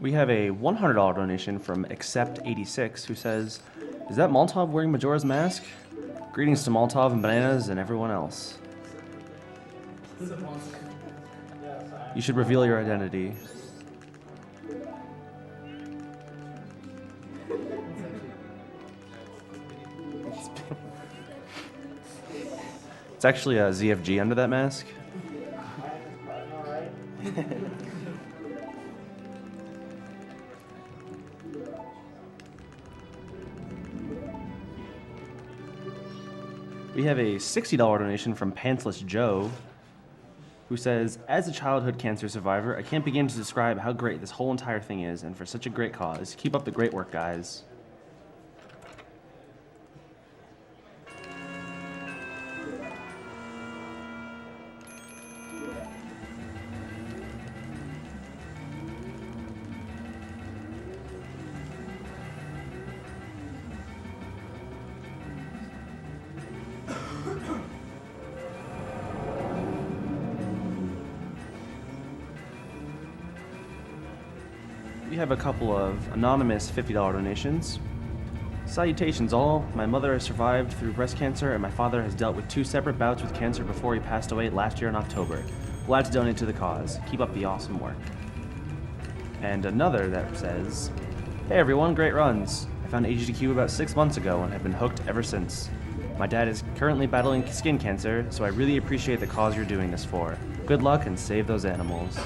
We have a $100 donation from Accept86 who says, "Is that Molotov wearing Majora's mask? Greetings to Molotov and Bananas and everyone else. You should reveal your identity." It's actually a ZFG under that mask. We have a $60 donation from Pantsless Joe, who says, "As a childhood cancer survivor, I can't begin to describe how great this whole entire thing is, and for such a great cause. Keep up the great work, guys." We have a couple of anonymous $50 donations. "Salutations all. My mother has survived through breast cancer and my father has dealt with 2 separate bouts with cancer before he passed away last year in October. Glad to donate to the cause. Keep up the awesome work." And another that says, "Hey everyone, great runs. I found AGDQ about 6 months ago and have been hooked ever since. My dad is currently battling skin cancer, so I really appreciate the cause you're doing this for. Good luck and save those animals."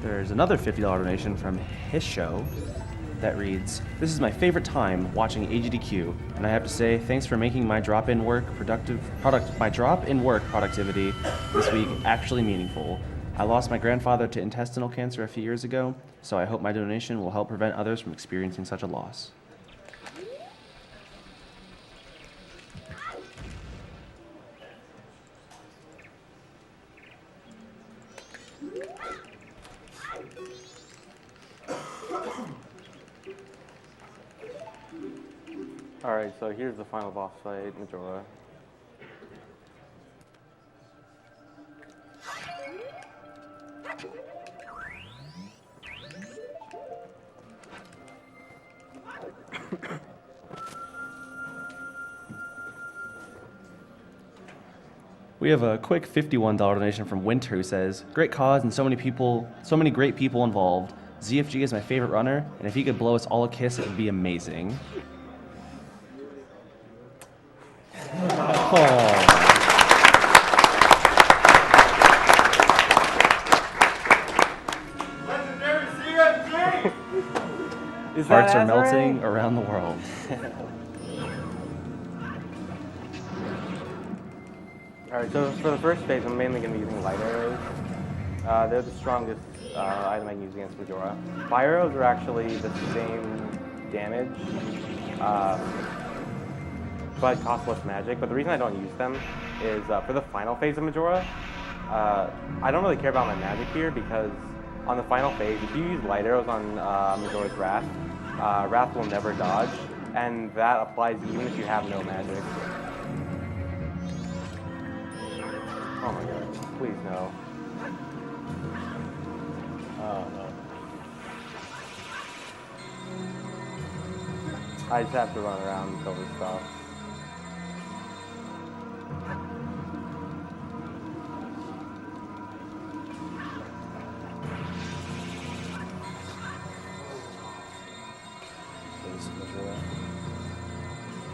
There's another $50 donation from his show that reads, "This is my favorite time watching AGDQ, and I have to say thanks for making my drop-in work productivity this week actually meaningful. I lost my grandfather to intestinal cancer a few years ago, so I hope my donation will help prevent others from experiencing such a loss." Alright, so here's the final boss fight, Majora. We have a quick $51 donation from Winter who says, "Great cause and so many great people involved. ZFG is my favorite runner, and if he could blow us all a kiss, it would be amazing." Legendary ZFG! Hearts are melting around the world. Alright, so for the first phase, I'm mainly going to be using light arrows. They're the strongest item I can use against Majora. Fire arrows are actually the same damage, but cost less magic. But the reason I don't use them is for the final phase of Majora, I don't really care about my magic here because on the final phase, if you use light arrows on Majora's Wrath, Wrath will never dodge, and that applies even if you have no magic. Oh my god, please no. Oh no. I just have to run around until this stops.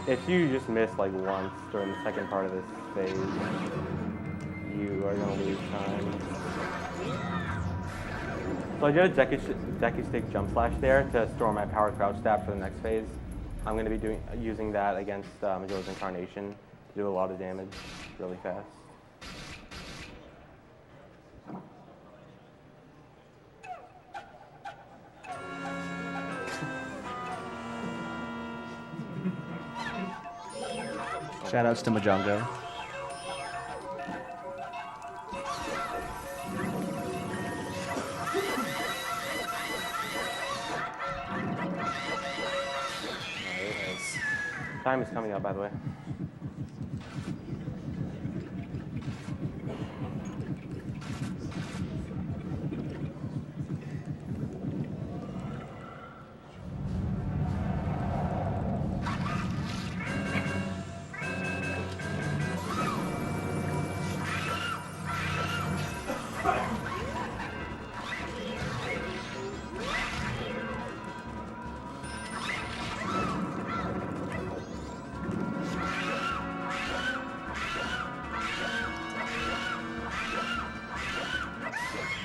if you just miss like once during the second part of this phase, you are going to lose time. So I did a Decky Stick Jump Slash there to store my power crouch stab for the next phase. I'm going to be using that against Majora's Incarnation to do a lot of damage really fast. Shoutouts to Majongo. Time is coming up, by the way.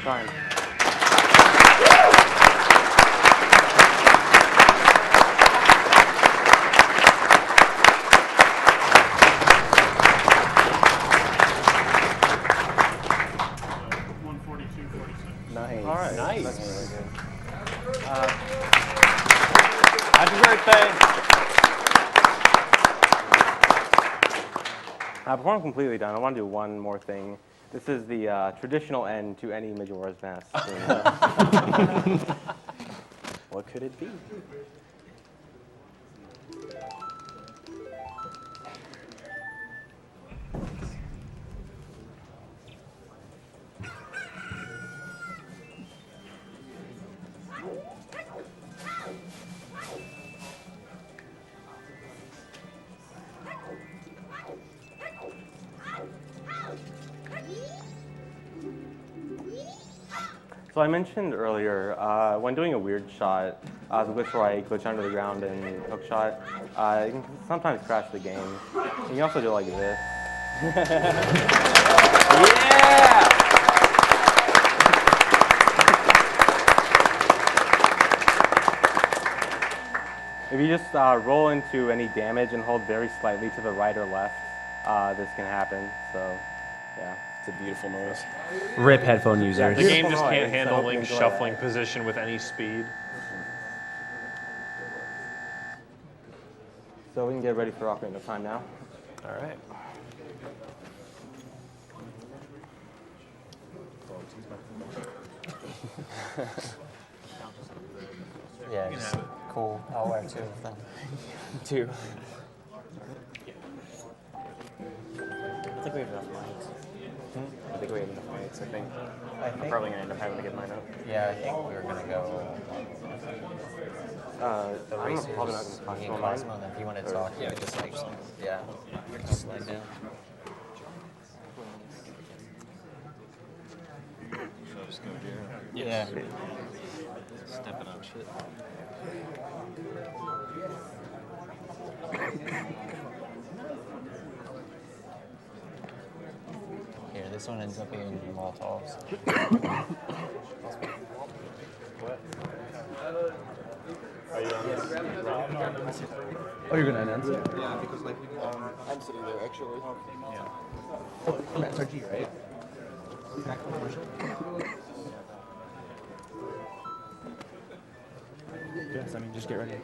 Time. Nice. All right. Nice. That's really good. Happy birthday! Before I'm completely done, I want to do one more thing. This is the traditional end to any Majora's Mask. What could it be? So I mentioned earlier, when doing a weird shot, the glitch where I glitch under the ground and hook shot, it can sometimes crash the game. You can also do it like this. Yeah! If you just roll into any damage and hold very slightly to the right or left, this can happen. So, yeah. It's a beautiful noise. Rip headphone users. The game just noise, can't so handle hope you Link's enjoy shuffling that. position with any speed. So we can get ready for Ocarina of Time now. All right. Yeah, it's cool. I'll wear two of them. Two. I think we have enough mics. I think we have enough mics. I think. I'm probably gonna end up having to get mine out. Yeah, I think we were gonna go. The I'm racers, probably not going me to and Cosmo, and if you want to talk, you could just like, yeah, just slide down. Yeah. Stepping on shit. Here, this one ends up being Molotovs. What? Are you on this? Oh, you're gonna announce it? Yeah, because like, I'm sitting there actually. From SRG, right? Back from commercial? Yes, I mean, just get ready.